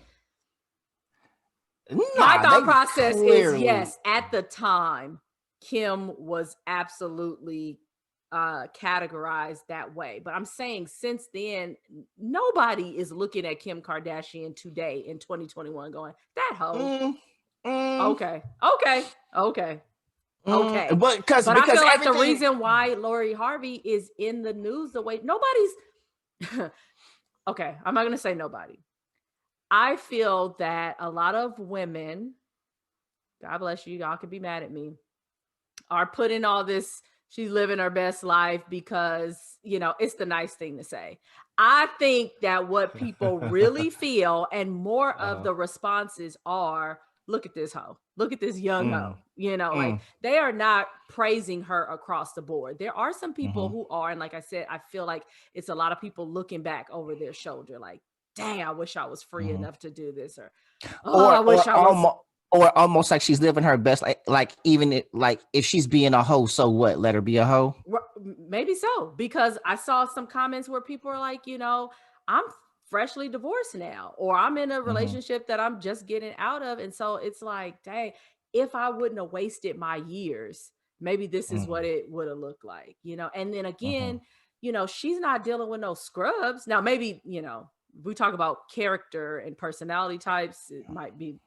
my thought process is yes. At the time, Kim was absolutely categorized that way, but I'm saying since then, nobody is looking at Kim Kardashian today in 2021 going, that hoe. Okay. But I feel like the reason why Lori Harvey is in the news the way nobody's okay, I'm not gonna say nobody. I feel that a lot of women, God bless you, y'all could be mad at me, are putting all this, she's living her best life because, it's the nice thing to say. I think that what people really feel, and more of the responses are, look at this hoe, look at this young hoe, like they are not praising her across the board. There are some people who are, and like I said, I feel like it's a lot of people looking back over their shoulder, like, dang, I wish I was free enough to do this, or I wish I was. Or almost like she's living her best, like even if she's being a hoe, so what? Let her be a hoe. Maybe so, because I saw some comments where people are like, I'm freshly divorced now, or I'm in a relationship that I'm just getting out of, and so it's like, dang, if I wouldn't have wasted my years, maybe this is what it would have looked like, And then again, she's not dealing with no scrubs. Now, maybe we talk about character and personality types, it might be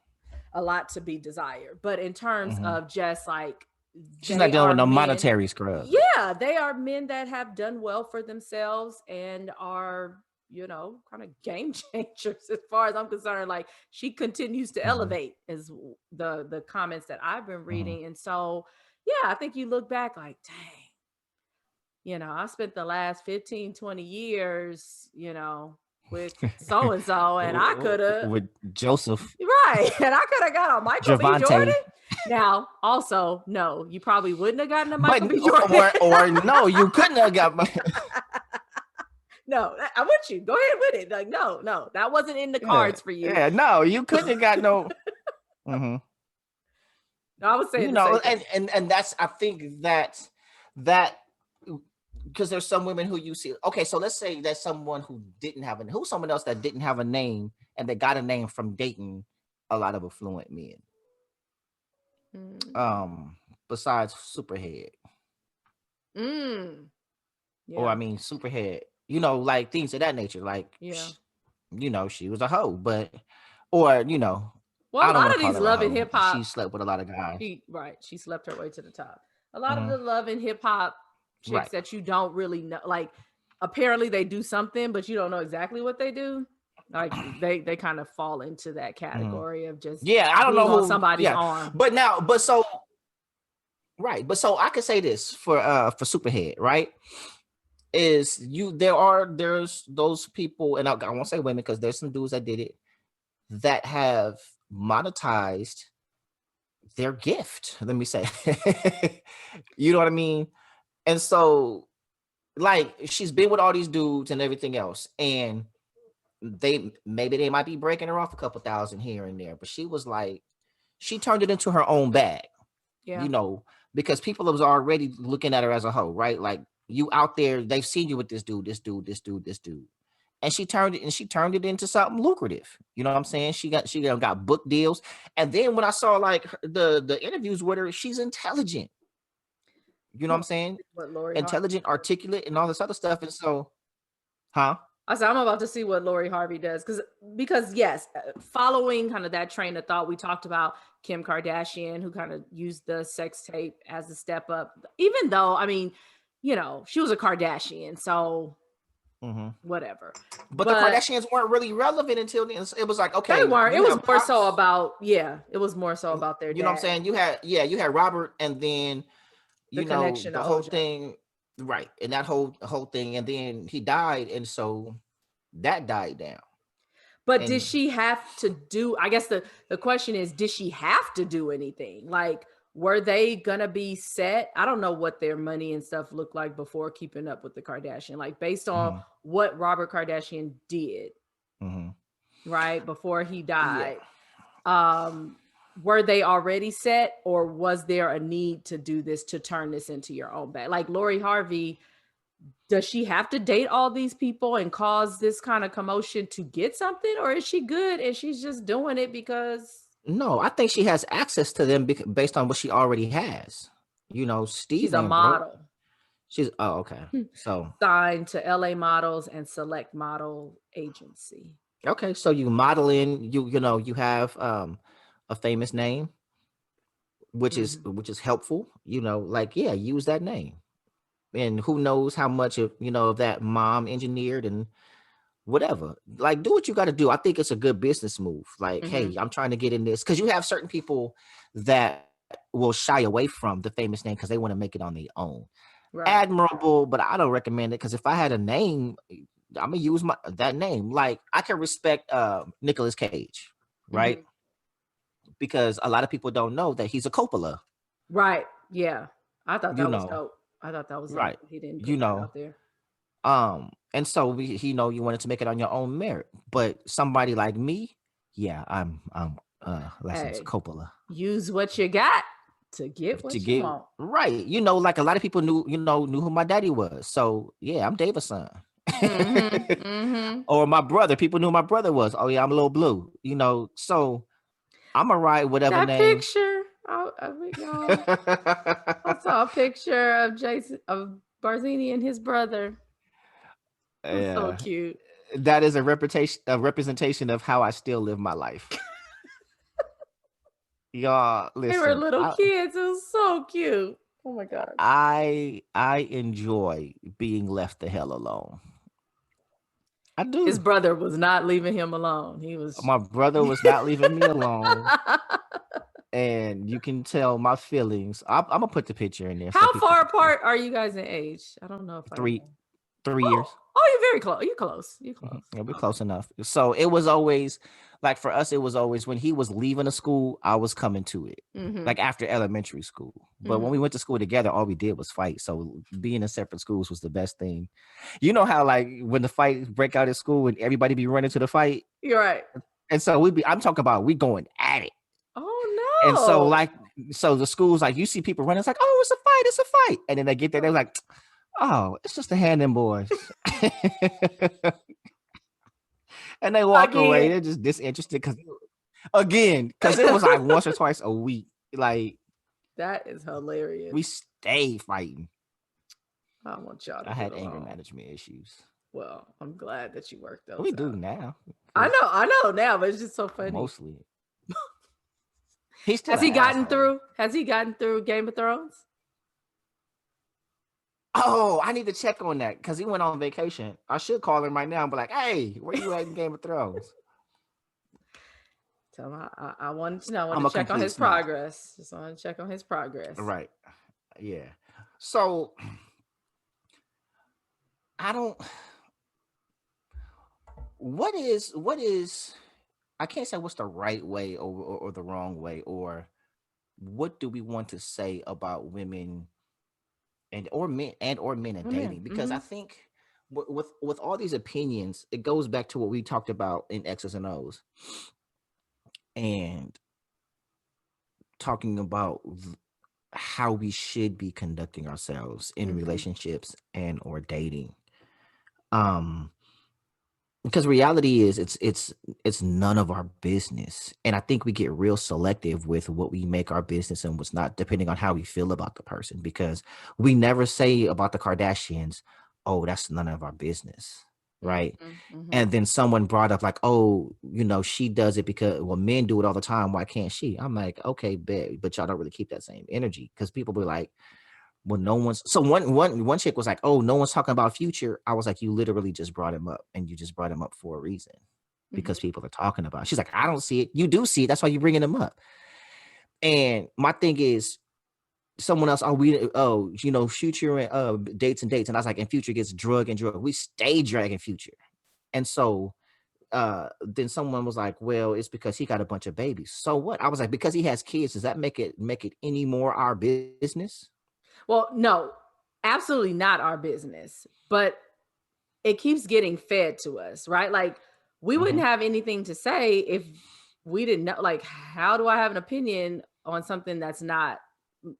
a lot to be desired, but in terms of just like She's not dealing with no monetary scrub. Yeah, they are men that have done well for themselves and are, kind of game changers as far as I'm concerned. Like, she continues to elevate is the comments that I've been reading. And so, yeah, I think you look back like, dang, I spent the last 15, 20 years, with so-and-so, and I could have with Joseph. Right. And I could have got a Michael B. Jordan. Now, also, no, you probably wouldn't have gotten a Michael B. Jordan. Or no, you couldn't have got No, I'm with you. Go ahead with it. Like, no, that wasn't in the cards for you. Yeah, no, you couldn't have got no. No, I was saying, and that's, I think that because there's some women who you see. Okay, so let's say there's someone who's someone else that didn't have a name and they got a name from dating a lot of affluent men. Besides Superhead. Yeah. Or Superhead. Like things of that nature. Like, she was a hoe, but well, a lot of these Love and Hip Hop. She slept with a lot of guys. She slept her way to the top. A lot of the Love and Hip Hop chicks that you don't really know, like, apparently they do something, but you don't know exactly what they do. Like, they kind of fall into that category of just I don't know who somebody's arm. But so I could say this for Superhead, right? There's those people, and I won't say women because there's some dudes that did it that have monetized their gift. Let me say, you know what I mean? And so, like, she's been with all these dudes and everything else, and they might be breaking her off a couple thousand here and there, but she was like, she turned it into her own bag, because people was already looking at her as a hoe, right? Like, you out there, they've seen you with this dude, and she turned it into something lucrative. You know what I'm saying? She got book deals, and then when I saw like the interviews with her, she's intelligent. You know what I'm saying? Intelligent, articulate, and all this other stuff. And so, I'm about to see what Lori Harvey does. Because yes, following kind of that train of thought, we talked about Kim Kardashian, who kind of used the sex tape as a step up, even though, she was a Kardashian. So whatever. But the Kardashians weren't really relevant until then. It was like, okay. They weren't. It was more so about, it was more so about their dad. You know what I'm saying? You had Robert, and then the whole thing, right? And that whole thing, and then he died, and so that died down. But did she have to do? I guess the question is, did she have to do anything? Like, were they gonna be set? I don't know what their money and stuff looked like before Keeping Up with the Kardashian. Like, based on what Robert Kardashian did, right before he died. Were they already set, or was there a need to do this, to turn this into your own bag? Like Lori Harvey, does she have to date all these people and cause this kind of commotion to get something, or is she good and she's just doing it because? No, I think she has access to them based on what she already has. Steve. She's a model. Okay. So signed to LA Models and Select Model Agency. Okay, so you modeling, you have a famous name, which is helpful, use that name. And who knows how much of that mom engineered and whatever. Like, do what you got to do. I think it's a good business move. Like, hey, I'm trying to get in this, because you have certain people that will shy away from the famous name because they want to make it on their own. Right. Admirable, but I don't recommend it, because if I had a name, I'm gonna use that name. Like, I can respect Nicolas Cage, right? Because a lot of people don't know that he's a Coppola. Right. Yeah. I thought that was dope. I thought that was right. He didn't put that out there. And so you wanted to make it on your own merit. But somebody like me, I'm licensed Coppola. Use what you got to get what you want. Right. Like a lot of people knew who my daddy was. So yeah, I'm David's son. Or my brother. People knew who my brother was. Oh yeah, I'm a little blue. So I'm gonna write whatever that name. Picture. I saw a picture of Barzini and his brother. Yeah. So cute. That is a representation of how I still live my life. Y'all, They were listen. little kids. It was so cute. Oh my God. I enjoy being left the hell alone. I do. His brother was not leaving him alone. He was. My brother was not leaving me alone. And you can tell my feelings. I'm gonna put the picture in there. How far apart are you guys in age? I don't know if 3 years. Oh, you're very close. You're close. You're close. Yeah, we're close enough. So it was always like for us, it was always when he was leaving the school, I was coming to it. Like after elementary school. But when we went to school together, all we did was fight. So being in separate schools was the best thing. You know how like when the fight break out at school and everybody be running to the fight? You're right. And so I'm talking about we going at it. Oh no. And so the schools, like you see people running, it's like, oh, it's a fight. And then they get there, they're like, oh, it's just a hand in boys. And they walk away. They're just disinterested because it was like once or twice a week. Like that is hilarious. We stay fighting. I want y'all to I had anger management issues. Well, I'm glad that you worked those. We do now. I know now, but it's just so funny. Mostly. Has he gotten through Game of Thrones? Oh, I need to check on that because he went on vacation. I should call him right now and be like, hey, where you at in Game of Thrones? Tell him I wanted to know. I want to check on his progress. Just want to check on his progress. Right. Yeah. So what is I can't say what's the right way or the wrong way, or what do we want to say about women or men in dating? Because I think with all these opinions, it goes back to what we talked about in X's and O's and talking about how we should be conducting ourselves in relationships and or dating. Because reality is it's none of our business. And I think we get real selective with what we make our business and what's not, depending on how we feel about the person, because we never say about the Kardashians, oh, that's none of our business. Right. And then someone brought up like, oh, she does it because, well, men do it all the time. Why can't she? I'm like, okay, but y'all don't really keep that same energy, because people be like, well, no one's. So one chick was like, oh, no one's talking about Future. I was like, you literally just brought him up, and you just brought him up for a reason, because people are talking about it. She's like, I don't see it. You do see it. That's why you're bringing him up. And my thing is, someone else, Future and dates. And I was like, and Future gets drug. We stay dragging Future. And so then someone was like, well, it's because he got a bunch of babies. So what? I was like, because he has kids, does that make it any more our business? Well, no, absolutely not our business, but it keeps getting fed to us, right? Like we wouldn't have anything to say if we didn't know. Like, how do I have an opinion on something that's not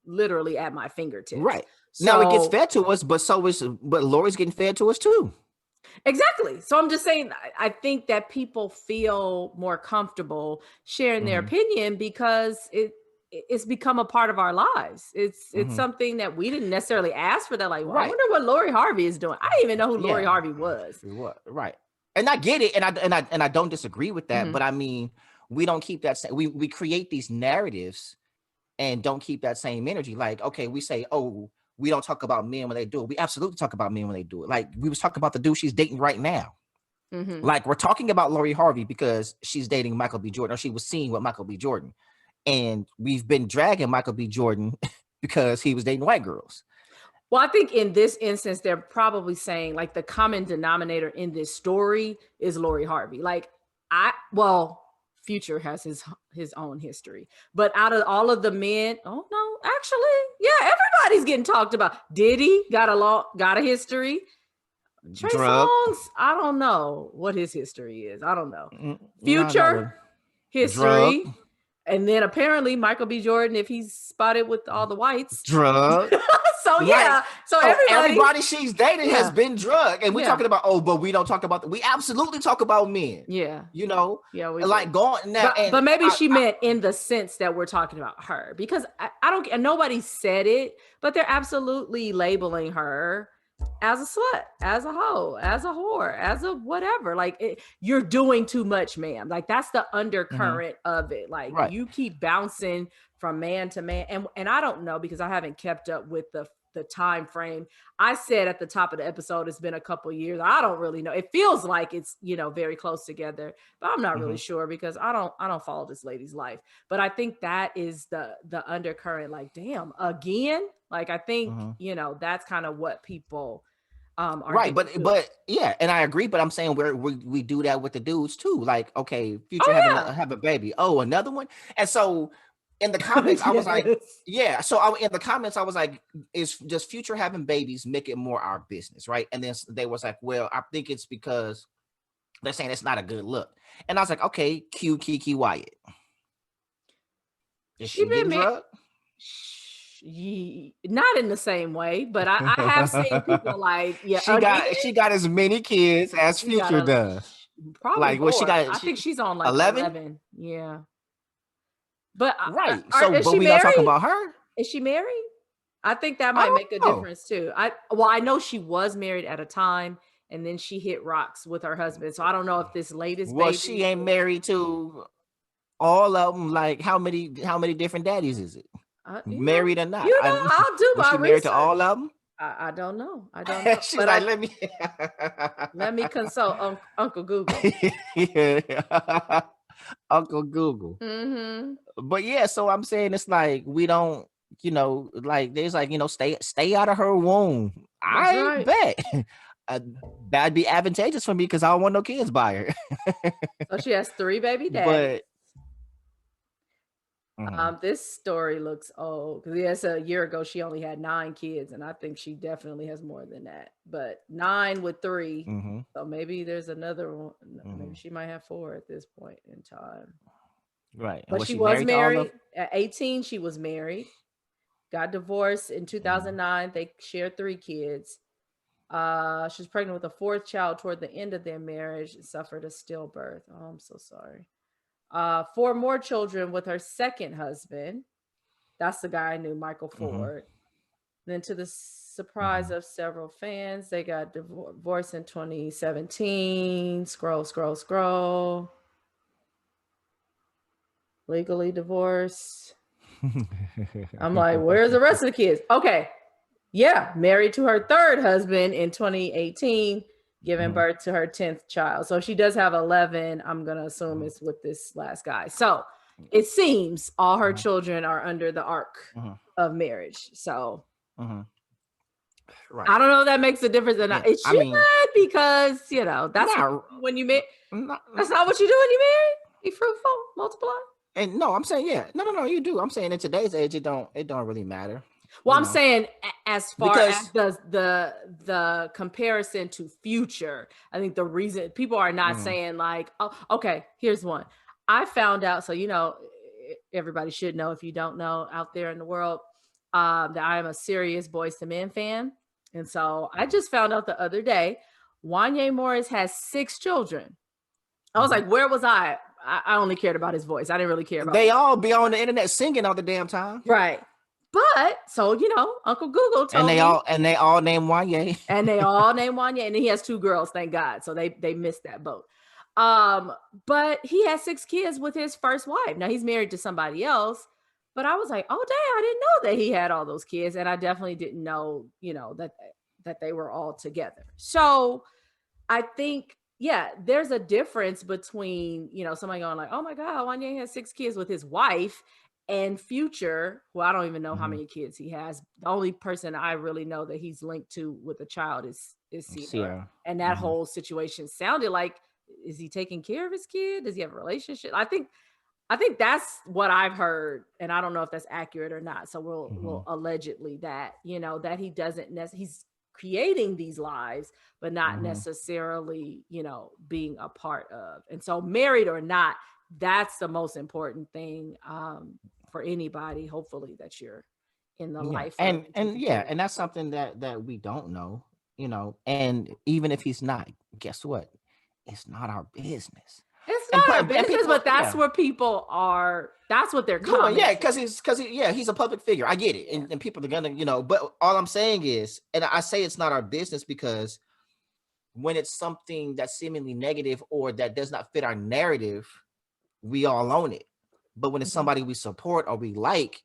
literally at my fingertips? Right. So, now it gets fed to us, but Lori's getting fed to us too. Exactly. So I'm just saying, I think that people feel more comfortable sharing their opinion because it's become a part of our lives. It's something that we didn't necessarily ask for. That like, well, I wonder what Lori Harvey is doing. I didn't even know who Lori Harvey was. Right. And I get it. And I don't disagree with that. But I mean, we don't keep that. We create these narratives and don't keep that same energy. Like, okay, we say, oh, we don't talk about men when they do it. We absolutely talk about men when they do it. Like we was talking about the dude she's dating right now. Like we're talking about Lori Harvey because she's dating Michael B. Jordan, or she was seen with Michael B. Jordan. And we've been dragging Michael B. Jordan because he was dating white girls. Well, I think in this instance, they're probably saying like the common denominator in this story is Lori Harvey. Like Future has his own history, but out of all of the men, oh no, actually, yeah, everybody's getting talked about. Diddy got a history. Trey Songz, I don't know what his history is. I don't know. Future history. Drug. And then apparently Michael B. Jordan, if he's spotted with all the whites, drug. So everybody she's dated has been drug, and we're talking about but we don't talk about we absolutely talk about men. Yeah, we like do. Going now. But maybe she meant in the sense that we're talking about her, because I don't. And nobody said it, but they're absolutely labeling her as a slut, as a hoe, as a whore, as a whatever. Like you're doing too much, ma'am. Like that's the undercurrent of it. Like you keep bouncing from man to man. And I don't know, because I haven't kept up with the time frame. I said at the top of the episode, it's been a couple years. I don't really know. It feels like it's, very close together, but I'm not really sure, because I don't follow this lady's life. But I think that is the undercurrent. Like, damn, again. Like, I think, that's kind of what people are right. But yeah, and I agree. But I'm saying we do that with the dudes too. Like, okay, Future have a baby. Oh, another one. And so in the comments, I was like, yeah. So in the comments, I was like, is just Future having babies make it more our business, right? And then they was like, well, I think it's because they're saying it's not a good look. And I was like, okay, cue Kiki Wyatt. Is she getting drugged? Not in the same way, but I have seen people like, she got as many kids as Future does. Probably like what she got. I think she's on like 11. Yeah. But right. But we not talking about her. Is she married? I think that might make a difference too. I know she was married at a time, and then she hit rocks with her husband. So I don't know if this latest baby. She ain't married to all of them. Like how many different daddies is it? Married or not? I'll do my research. Married to all of them? I don't know. She's but like, let me consult Uncle Google. Uncle Google. But yeah, so I'm saying it's like we don't, like there's like stay out of her womb. I bet that'd be advantageous for me because I don't want no kids by her. So she has 3 baby daddies. This story looks old because a year ago she only had 9 kids, and I think she definitely has more than that. But 9 with 3, so maybe there's another one. Maybe she might have 4 at this point in time. Right, but she was married at 18. She was married, got divorced in 2009. They shared 3 kids. She was pregnant with a 4th child toward the end of their marriage and suffered a stillbirth. Oh, I'm so sorry. 4 more children with her second husband. That's the guy I knew, Michael Ford. Then to the surprise of several fans, they got divorced in 2017. Scroll. Legally divorced. I'm like, where's the rest of the kids? Okay. Yeah. Married to her 3rd husband in 2018. Giving birth to her 10th child. So she does have 11. I'm going to assume it's with this last guy. So it seems all her children are under the arc of marriage. So I don't know if that makes a difference or not. It should, because, that's when you marry. That's not what you do when you marry. Be fruitful, multiply. And no, I'm saying, no, you do. I'm saying in today's age, it don't really matter. Well, I'm saying as far as the comparison to Future, I think the reason people are not saying like, oh, okay, here's one. I found out, so everybody should know if you don't know out there in the world, that I am a serious Boyz II Men fan. And so I just found out the other day, Wanye Morris has 6 children. I was like, where was I? I only cared about his voice. I didn't really care about They all be on the internet singing all the damn time. Right. But so Uncle Google told me, and they all named Wanye, and they all named Wanye, and then he has 2 girls, thank God. So they missed that boat. But he has 6 kids with his first wife. Now he's married to somebody else, but I was like, oh dang, I didn't know that he had all those kids, and I definitely didn't know, that they were all together. So I think, there's a difference between somebody going like, oh my God, Wanye has 6 kids with his wife. And Future, who I don't even know how many kids he has. The only person I really know that he's linked to with a child is Sierra. And that whole situation sounded like, is he taking care of his kid? Does he have a relationship? I think that's what I've heard, and I don't know if that's accurate or not. So we'll allegedly that that he doesn't he's creating these lives, but not necessarily being a part of. And so married or not, that's the most important thing for anybody, hopefully, that you're in the life. And that's something that we don't know, and even if he's not, guess what? It's not our business. It's not our business, but that's where people are. That's what they're coming. Yeah, because he's a public figure. I get it, and people are gonna, But all I'm saying is, and I say it's not our business because when it's something that's seemingly negative or that does not fit our narrative, we all own it. But when it's somebody we support or we like,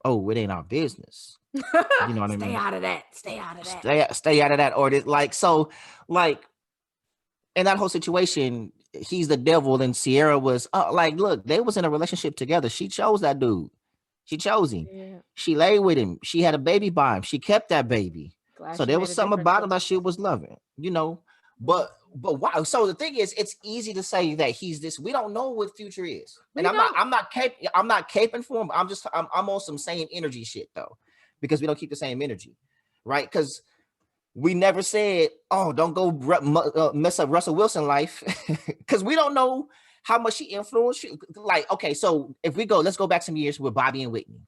oh, it ain't our business. You know what I mean? Stay out of that. Stay out of that. Stay out of that. Or in that whole situation, he's the devil, and Sierra was look, they was in a relationship together. She chose that dude. She chose him. Yeah. She lay with him. She had a baby by him. She kept that baby. So there was something about him that she was loving, But wow. So the thing is, it's easy to say that he's this. We don't know what Future is, and I'm not caping for him. I'm on some same energy shit though, because we don't keep the same energy, right? Because we never said, oh, don't go mess up Russell Wilson life, because we don't know how much he influenced you. Like, okay, so if we let's go back some years with Bobby and Whitney,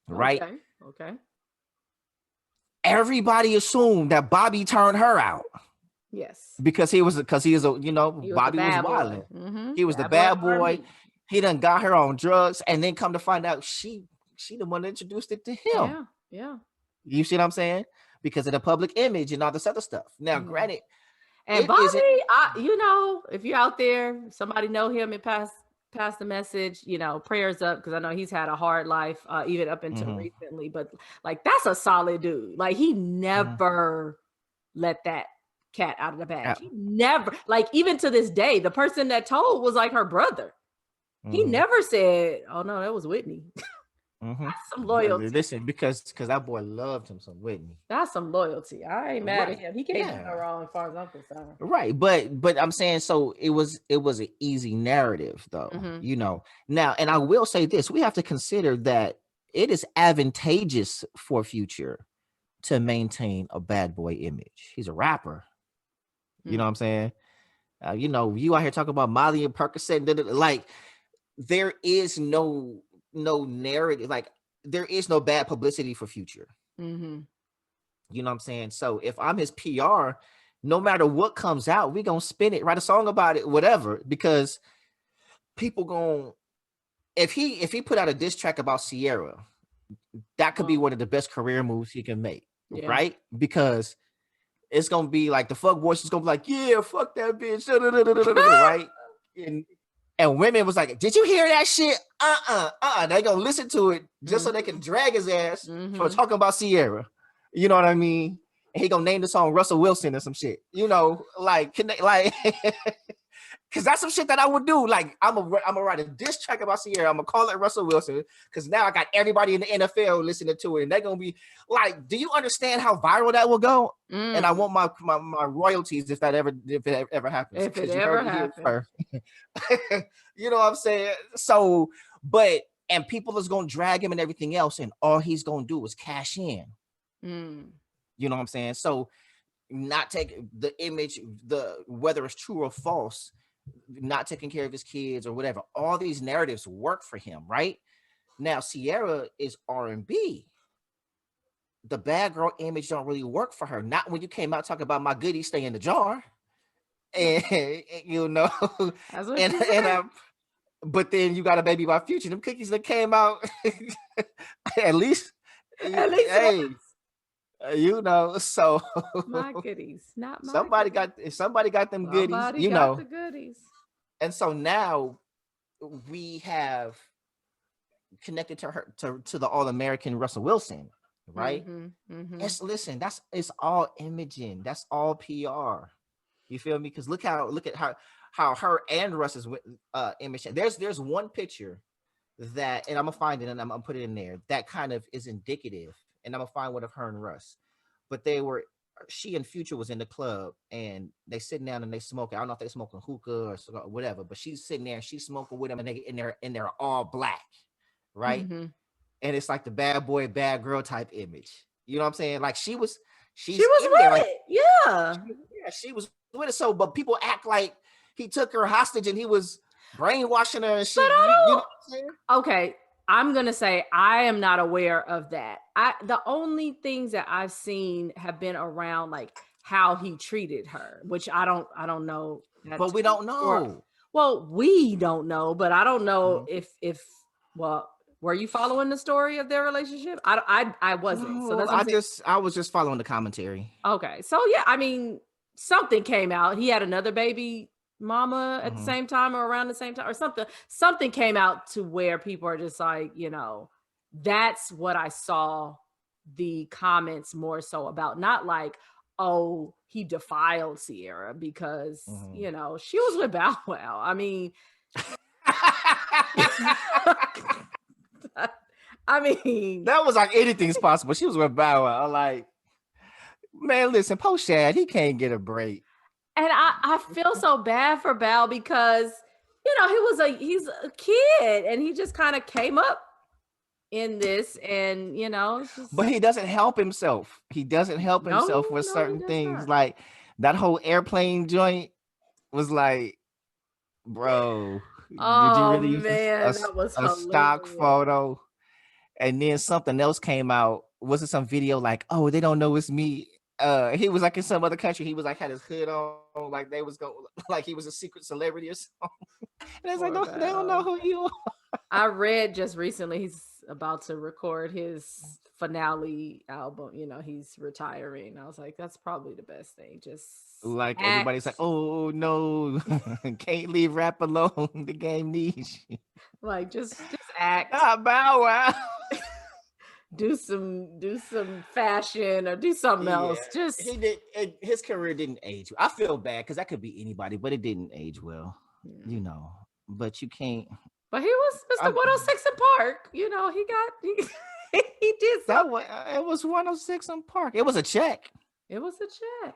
right? Okay. Everybody assumed that Bobby turned her out. Yes. Because he was Bobby was wilding. Mm-hmm. He was the bad boy. He done got her on drugs, and then come to find out she the one that introduced it to him. Yeah. You see what I'm saying? Because of the public image and all this other stuff. Now, granted, and Bobby, if you're out there, somebody know him and pass the message, prayers up, because I know he's had a hard life, even up until recently. But like, that's a solid dude. Like, he never let that cat out of the bag. He never, like, even to this day, the person that told was like her brother. He never said, "Oh no, that was Whitney." That's some loyalty. Listen, because that boy loved him some Whitney. That's some loyalty. I ain't mad at him. He can't do no wrong as far as I'm concerned. Right, but I'm saying, so it was an easy narrative though, Now, and I will say this: we have to consider that it is advantageous for Future to maintain a bad boy image. He's a rapper. You know what I'm saying? You out here talking about Molly and Percocet, like, there is no narrative, like, there is no bad publicity for Future. You know what I'm saying? So if I'm his PR, no matter what comes out, we gonna spin it, write a song about it, whatever, because people if he put out a diss track about Sierra, that could be one of the best career moves he can make, right? Because it's gonna be like the fuck voice is gonna be like, yeah, fuck that bitch, right? And women was like, did you hear that shit? They gonna listen to it just so they can drag his ass for talking about Sierra. You know what I mean? And he gonna name the song Russell Wilson or some shit. Because that's some shit that I would do. Like, I'm gonna write a diss track about Sierra. I'm gonna call it Russell Wilson, because now I got everybody in the NFL listening to it, and they're gonna be like, do you understand how viral that will go? And I want my royalties if it ever happens. If it ever happens. You know what I'm saying? So, and people is gonna drag him and everything else, and all he's gonna do is cash in. You know what I'm saying? So, not take the image, whether it's true or false, not taking care of his kids or whatever, all these narratives work for him, right? Now, Sierra is R&B. The bad girl image don't really work for her. Not when you came out talking about my goodies stay in the jar, and but then you got a baby by Future. Them cookies that came out, at least, hey. So my goodies, not my somebody goodies. got them goodies, somebody got the goodies. And so now we have connected to her to the All-American Russell Wilson, right? It's all imaging, that's all PR. You feel me? Because look at how her and Russ's image. There's one picture that, and I'm gonna find it and I'm gonna put it in there, that kind of is indicative. And I'm gonna find one of her and Russ, but she and Future was in the club, and they sitting down and they smoking. I don't know if they smoking hookah or whatever, but she's sitting there and she's smoking with them, and they're all black, right? And it's like the bad boy, bad girl type image. You know what I'm saying? Like, she was with it. She was with it. So, but people act like he took her hostage and he was brainwashing her and shit. You know what I'm saying? Okay. I'm going to say I am not aware of that. The only things that I've seen have been around like how he treated her, which I don't know. But we don't know. Well, we don't know, but I don't know if well, were you following the story of their relationship? I wasn't. So that's what I'm saying. I was just following the commentary. Okay. So yeah, I mean, something came out. He had another baby mama at the same time or around the same time or something. Something came out to where people are just like, that's what I saw the comments more so about. Not like, oh, he defiled Sierra because, she was with Bow Wow. I mean, that was like anything's possible. She was with Bow Wow. Like, man, listen, post Shad, he can't get a break. And I feel so bad for Bow because, he's a kid and he just kind of came up in this and, but he doesn't help himself. He doesn't help himself with certain things. Not. Like that whole airplane joint was like, bro, did you really use that was a stock photo? And then something else came out. Was it some video like, oh, they don't know it's me? He was like in some other country. He was like had his hood on, like they was going, like he was a secret celebrity or something. And it's like, no, they don't know who you are. I read just recently he's about to record his finale album. He's retiring. I was like, that's probably the best thing. Just like act. Everybody's like, oh no, can't leave rap alone. The game needs you. Like just act. Bow Wow. do some fashion or do something else. Just he did. His career didn't age. I feel bad because that could be anybody, but it didn't age well. But you can't. But he was Mr. 106 in Park. He did something. It was 106 in Park. It was a check. It was a check.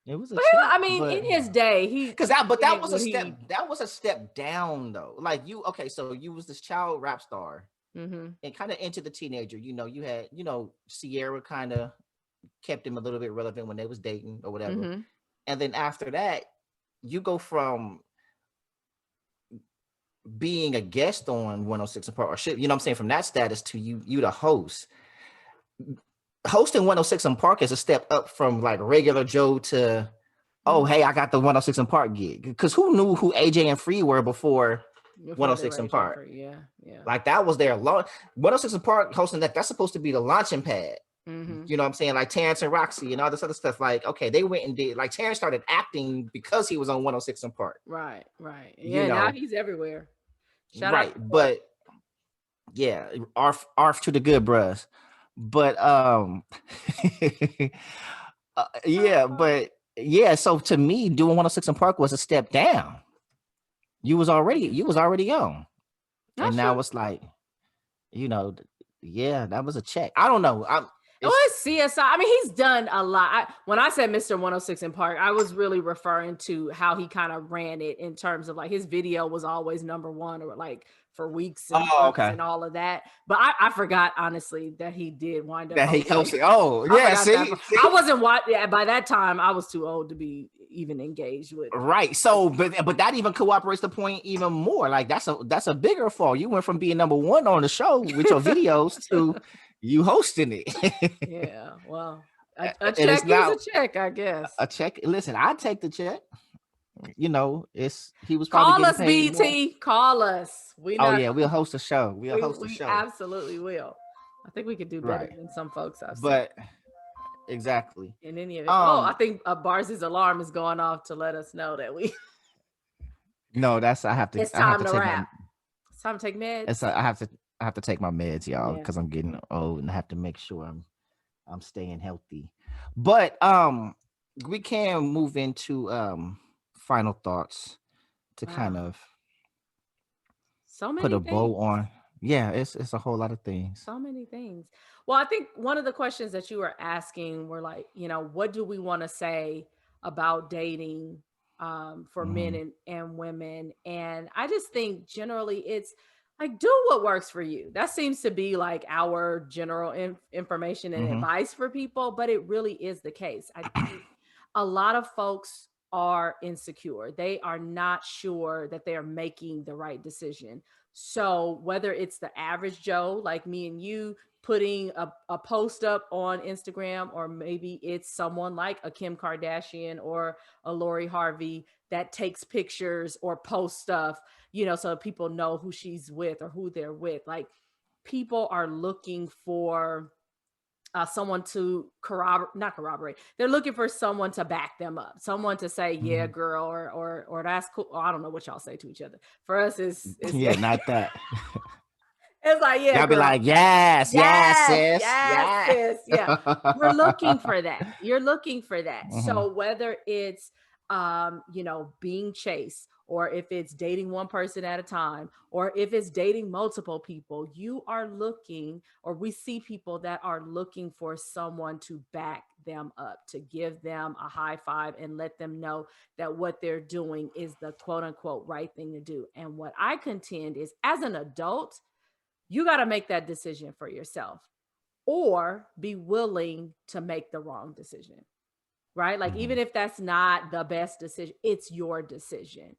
It was a check. In his day, that was a step. That was a step down though. Like so you was this child rap star. And kind of into the teenager, you had, Sierra kind of kept him a little bit relevant when they was dating or whatever. And then after that, you go from being a guest on 106 and Park or shit, I'm saying, from that status to you the host. Hosting 106 and Park is a step up from like regular Joe to, oh, hey, I got the 106 and Park gig. Because who knew who AJ and Free were before 106 and Park? Yeah. Like that was their launch. 106 and Park hosting that's supposed to be the launching pad. You know what I'm saying? Like Terrence and Roxy and all this other stuff. Like, okay, they went and did, like Terrence started acting because he was on 106 and Park. Right. Yeah, now he's everywhere. Shout out. But yeah, arf to the good bros. But so to me, doing 106 and Park was a step down. You was already young. And now it's like, that was a check. I don't know. It was CSI. I mean, he's done a lot. When I said Mr. 106 in Park, I was really referring to how he kind of ran it in terms of like his video was always number one or like for weeks and months and all of that. But I forgot, honestly, that he did wind up. That he hosted. Oh, yeah. See? I wasn't watching. By that time, I was too old to be even engaged with. Right. So, but that even cooperates the point even more. Like that's a bigger fall. You went from being number one on the show with your videos to you hosting it. Yeah. Well, a check is a check, I guess. A check. Listen, I take the check. He was probably call us, BT. More. Call us. We'll host a show. We'll host a show. Absolutely will. I think we could do better than some folks I've seen. But exactly. In any of it. I think Barz's alarm is going off to let us know that we. No, it's time to wrap. It's time to take meds. I have to take my meds, y'all, because I'm getting old and I have to make sure I'm staying healthy. But we can move into final thoughts to kind of put a bow on. Yeah, it's a whole lot of things. So many things. Well, I think one of the questions that you were asking were like, what do we want to say about dating for men and women? And I just think generally it's like, do what works for you. That seems to be like our general information and advice for people, but it really is the case. I think a lot of folks are insecure. They are not sure that they are making the right decision. So whether it's the average Joe like me and you putting a post up on Instagram, or maybe it's someone like a Kim Kardashian or a Lori Harvey that takes pictures or posts stuff, so people know who she's with or who they're with. Like, people are looking for someone to not corroborate. They're looking for someone to back them up, someone to say, yeah, girl, or that's cool. I don't know what y'all say to each other. For us, it's yeah, not that. It's like, yeah, y'all be like, yes, sis. Yeah. We're looking for that. You're looking for that. Mm-hmm. So whether it's, being chased, or if it's dating one person at a time, or if it's dating multiple people, you are looking, or we see people that are looking for someone to back them up, to give them a high five and let them know that what they're doing is the quote unquote right thing to do. And what I contend is, as an adult, you got to make that decision for yourself, or be willing to make the wrong decision, right? Like, even if that's not the best decision, it's your decision.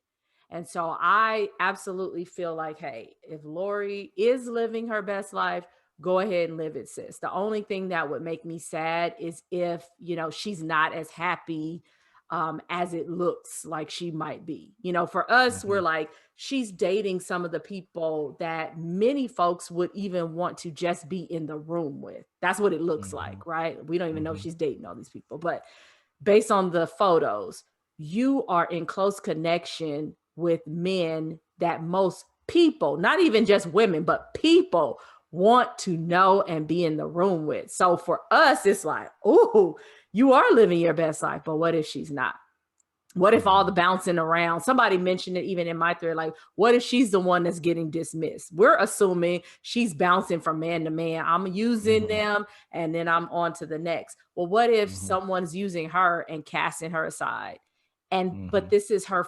And so I absolutely feel like, hey, if Lori is living her best life, go ahead and live it, sis. The only thing that would make me sad is if, she's not as happy as it looks like she might be. For us, we're like, she's dating some of the people that many folks would even want to just be in the room with. That's what it looks like, right? We don't even know she's dating all these people, but based on the photos, you are in close connection with men that most people, not even just women, but people want to know and be in the room with. So for us, it's like, oh, you are living your best life, but what if she's not? What if all the bouncing around, somebody mentioned it even in my thread, like, what if she's the one that's getting dismissed? We're assuming she's bouncing from man to man. I'm using them and then I'm on to the next. Well, what if someone's using her and casting her aside? And, but this is her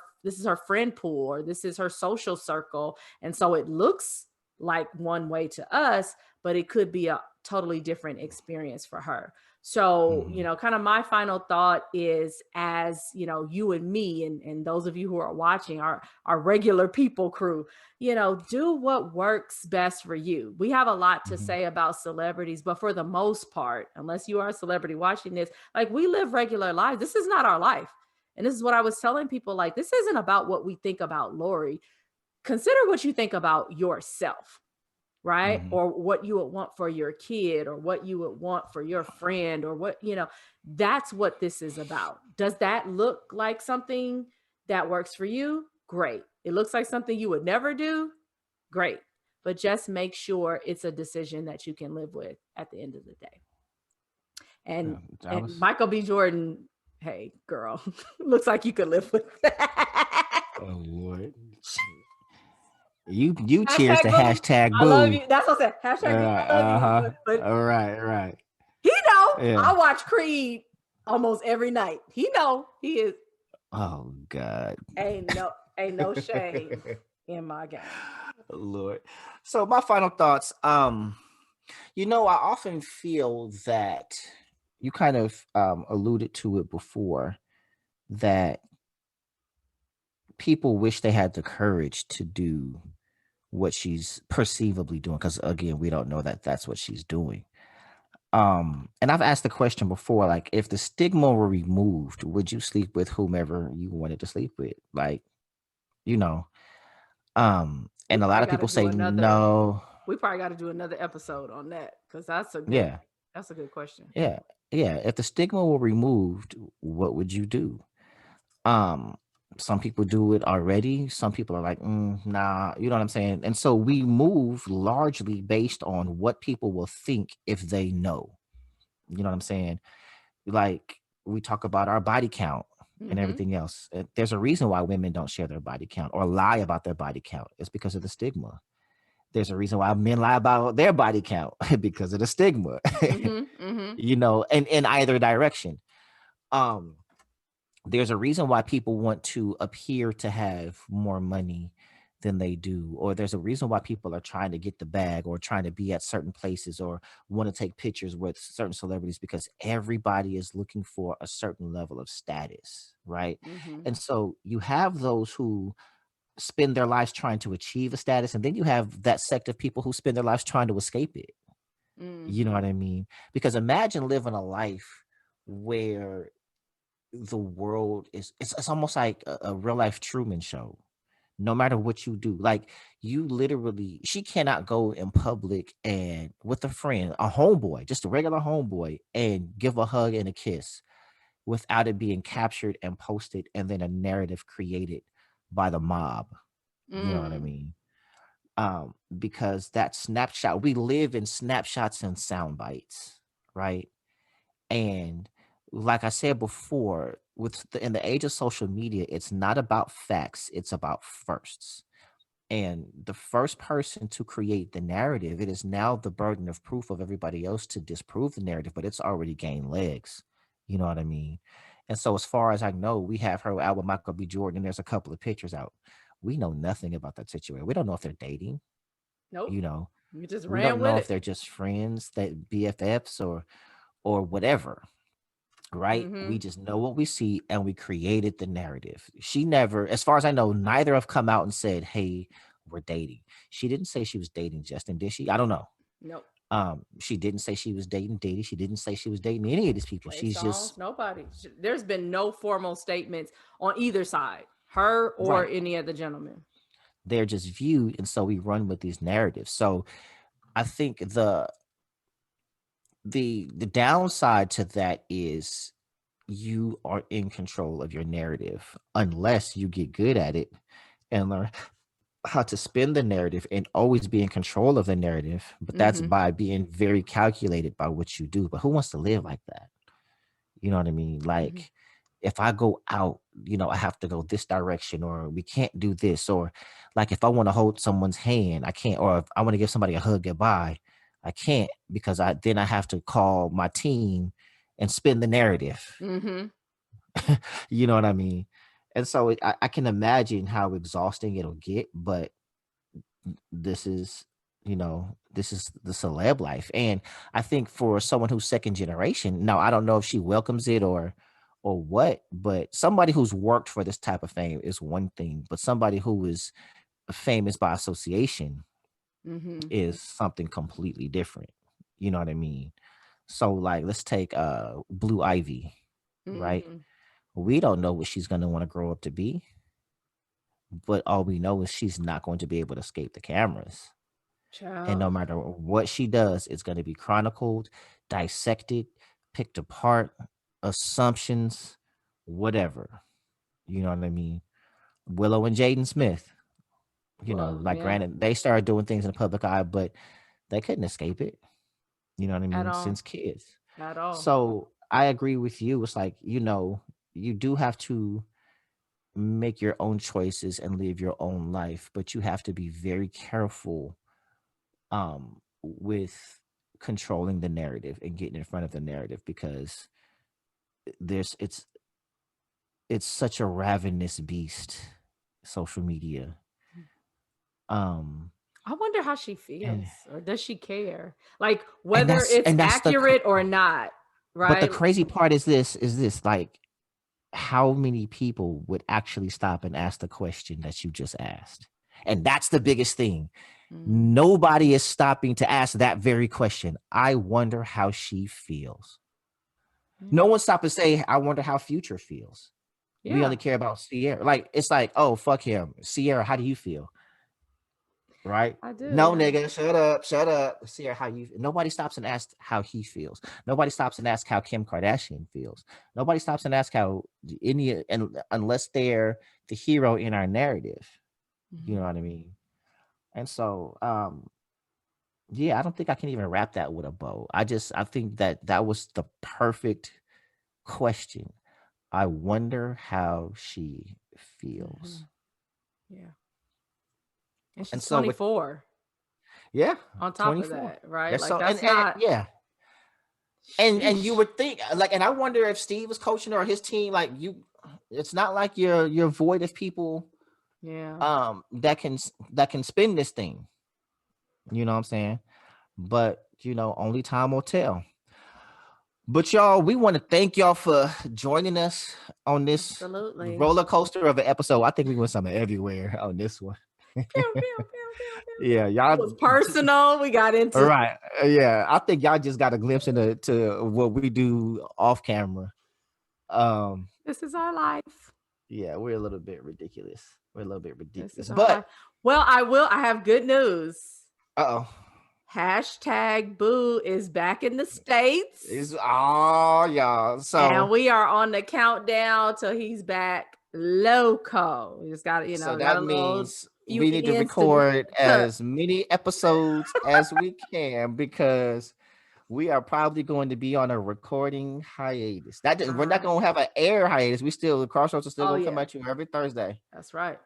friend pool, or this is her social circle. And so it looks like one way to us, but it could be a totally different experience for her. So, kind of my final thought is, as, you and me and those of you who are watching, our regular people crew, do what works best for you. We have a lot to say about celebrities, but for the most part, unless you are a celebrity watching this, like, we live regular lives. This is not our life. And this is what I was telling people, like, this isn't about what we think about Lori. Consider what you think about yourself, right? Or what you would want for your kid, or what you would want for your friend, or what, that's what this is about. Does that look like something that works for you? Great. It looks like something you would never do? Great. But just make sure it's a decision that you can live with at the end of the day. And Michael B. Jordan, hey, girl, looks like you could live with that. Oh, Lord. You cheers to hashtag boo. I love you. That's what I said. Hashtag I love you. But all right. He know. Yeah. I watch Creed almost every night. He know. He is. Oh, God. Ain't no shame in my game. Lord. So my final thoughts. I often feel that you kind of alluded to it before, that people wish they had the courage to do what she's perceivably doing, because again, we don't know that that's what she's doing. And I've asked the question before, like, if the stigma were removed, would you sleep with whomever you wanted to sleep with? Like, and a lot of people say no. We probably got to do another episode on that, because that's a good question. Yeah. If the stigma were removed, what would you do? Some people do it already. Some people are like, nah, you know what I'm saying? And so we move largely based on what people will think if they know. You know what I'm saying? Like, we talk about our body count and everything else. There's a reason why women don't share their body count or lie about their body count. It's because of the stigma. There's a reason why men lie about their body count, because of the stigma, and in either direction. There's a reason why people want to appear to have more money than they do, or there's a reason why people are trying to get the bag, or trying to be at certain places, or want to take pictures with certain celebrities, because everybody is looking for a certain level of status, right? And so you have those who spend their lives trying to achieve a status, and then you have that sect of people who spend their lives trying to escape it. You know what I mean? Because imagine living a life where the world is, it's almost like a real life Truman Show. No matter what you do, like you literally, she cannot go in public and with a friend, a homeboy, just a regular homeboy, and give a hug and a kiss without it being captured and posted and then a narrative created by the mob. You know what I mean? Because that snapshot, we live in snapshots and sound bites, right? And like I said before, in the age of social media, it's not about facts, it's about firsts. And the first person to create the narrative, it is now the burden of proof of everybody else to disprove the narrative, but it's already gained legs. You know what I mean? And so as far as I know, we have her out with Michael B. Jordan, and there's a couple of pictures out. We know nothing about that situation. We don't know if they're dating. Nope. You know, we just we ran don't with know it. if they're just friends, that BFFs or whatever. Right? We just know what we see and we created the narrative. She never, as far as I know, neither have come out and said, hey, we're dating. She didn't say she was dating Justin, did she? I don't know. Nope. She didn't say she was dating Diddy. She didn't say she was dating any of these people. Trey She's Songz, just nobody. There's been no formal statements on either side, her or right. any other gentleman. They're just viewed, and so we run with these narratives. So I think the downside to that is you are in control of your narrative unless you get good at it and learn how to spin the narrative and always be in control of the narrative. But that's by being very calculated by what you do. But who wants to live like that? You know what I mean? Like if I go out, I have to go this direction, or we can't do this, or like if I want to hold someone's hand, I can't, or if I want to give somebody a hug goodbye, I can't, because I have to call my team and spin the narrative. You know what I mean? And so I can imagine how exhausting it'll get, but this is the celeb life. And I think for someone who's second generation, now I don't know if she welcomes it or what, but somebody who's worked for this type of fame is one thing, but somebody who is famous by association is something completely different. You know what I mean? So like, let's take Blue Ivy, right? We don't know what she's going to want to grow up to be, but all we know is she's not going to be able to escape the cameras. Child. And no matter what she does, it's going to be chronicled, dissected, picked apart, assumptions, whatever. You know what I mean? Willow and Jaden Smith, granted, they started doing things in the public eye, but they couldn't escape it. You know what I mean? Since kids. At all. So I agree with you. It's like, you do have to make your own choices and live your own life, but you have to be very careful with controlling the narrative and getting in front of the narrative, because it's such a ravenous beast, social media. I wonder how she feels, or does she care? Like whether it's accurate or not, right? But the crazy part is this, like, how many people would actually stop and ask the question that you just asked? And that's the biggest thing. Nobody is stopping to ask that very question. I wonder how she feels. No one stopped to say, I wonder how Future feels. Yeah. We only care about Sierra. Like, it's like, oh, fuck him. Sierra, how do you feel? Right? I do. No, nigga, shut up. Sierra, how you? Nobody stops and asks how he feels. Nobody stops and asks how Kim Kardashian feels. Nobody stops and asks how unless they're the hero in our narrative. You know what I mean? And so, I don't think I can even wrap that with a bow. I think that was the perfect question. I wonder how she feels. Yeah. And she's 24. Yeah. On top 24. Of that, right? That's not. Yeah. And you would think, like, and I wonder if Steve was coaching or his team, like, it's not like you're void of people. Yeah. That can spin this thing. You know what I'm saying? But only time will tell. But y'all, we want to thank y'all for joining us on this roller coaster of an episode. I think we went somewhere everywhere on this one. Yeah, y'all. It was personal. We got into right. Yeah, I think y'all just got a glimpse into what we do off camera. This is our life. Yeah, we're a little bit ridiculous. But I have good news. Uh-oh. #Boo is back in the States. Y'all. So and we are on the countdown till he's back loco. We just got to, so that means we need to record as many episodes as we can because we are probably going to be on a recording hiatus. We're not going to have an air hiatus. The Crossroads are still going to come at you every Thursday. That's right.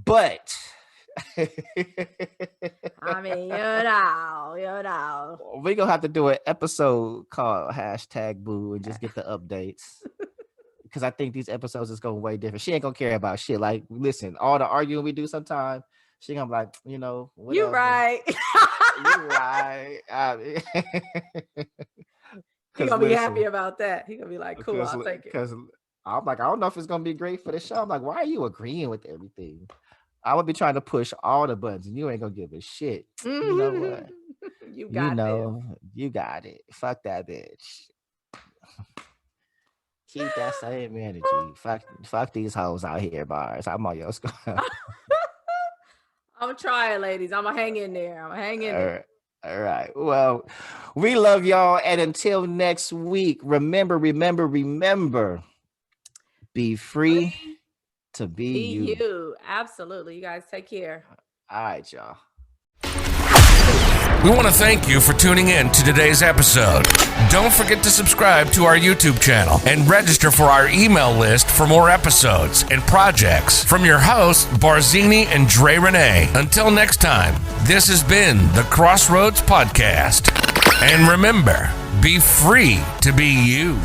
But I mean, you know. We're going to have to do an episode called #Boo and just get the updates. Because I think these episodes is going way different. She ain't going to care about shit. Like, listen, all the arguing we do sometimes, she going to be like, whatever. You right. You right. He's going to be happy about that. He's going to be like, cool, I'll take it. Because I'm like, I don't know if it's going to be great for the show. I'm like, why are you agreeing with everything? I would be trying to push all the buttons and you ain't going to give a shit. You know what? You got it. Fuck that bitch. Keep that same energy. Fuck these hoes out here, bars. I'm on your squad. I'm trying, ladies. I'm gonna hang in there. All right. Well, we love y'all, and until next week, remember. Be free to be you. Absolutely. You guys take care. All right, y'all. We want to thank you for tuning in to today's episode. Don't forget to subscribe to our YouTube channel and register for our email list for more episodes and projects from your hosts, Barzini and Dre Renee. Until next time, this has been the Crossroads Podcast. And remember, be free to be you.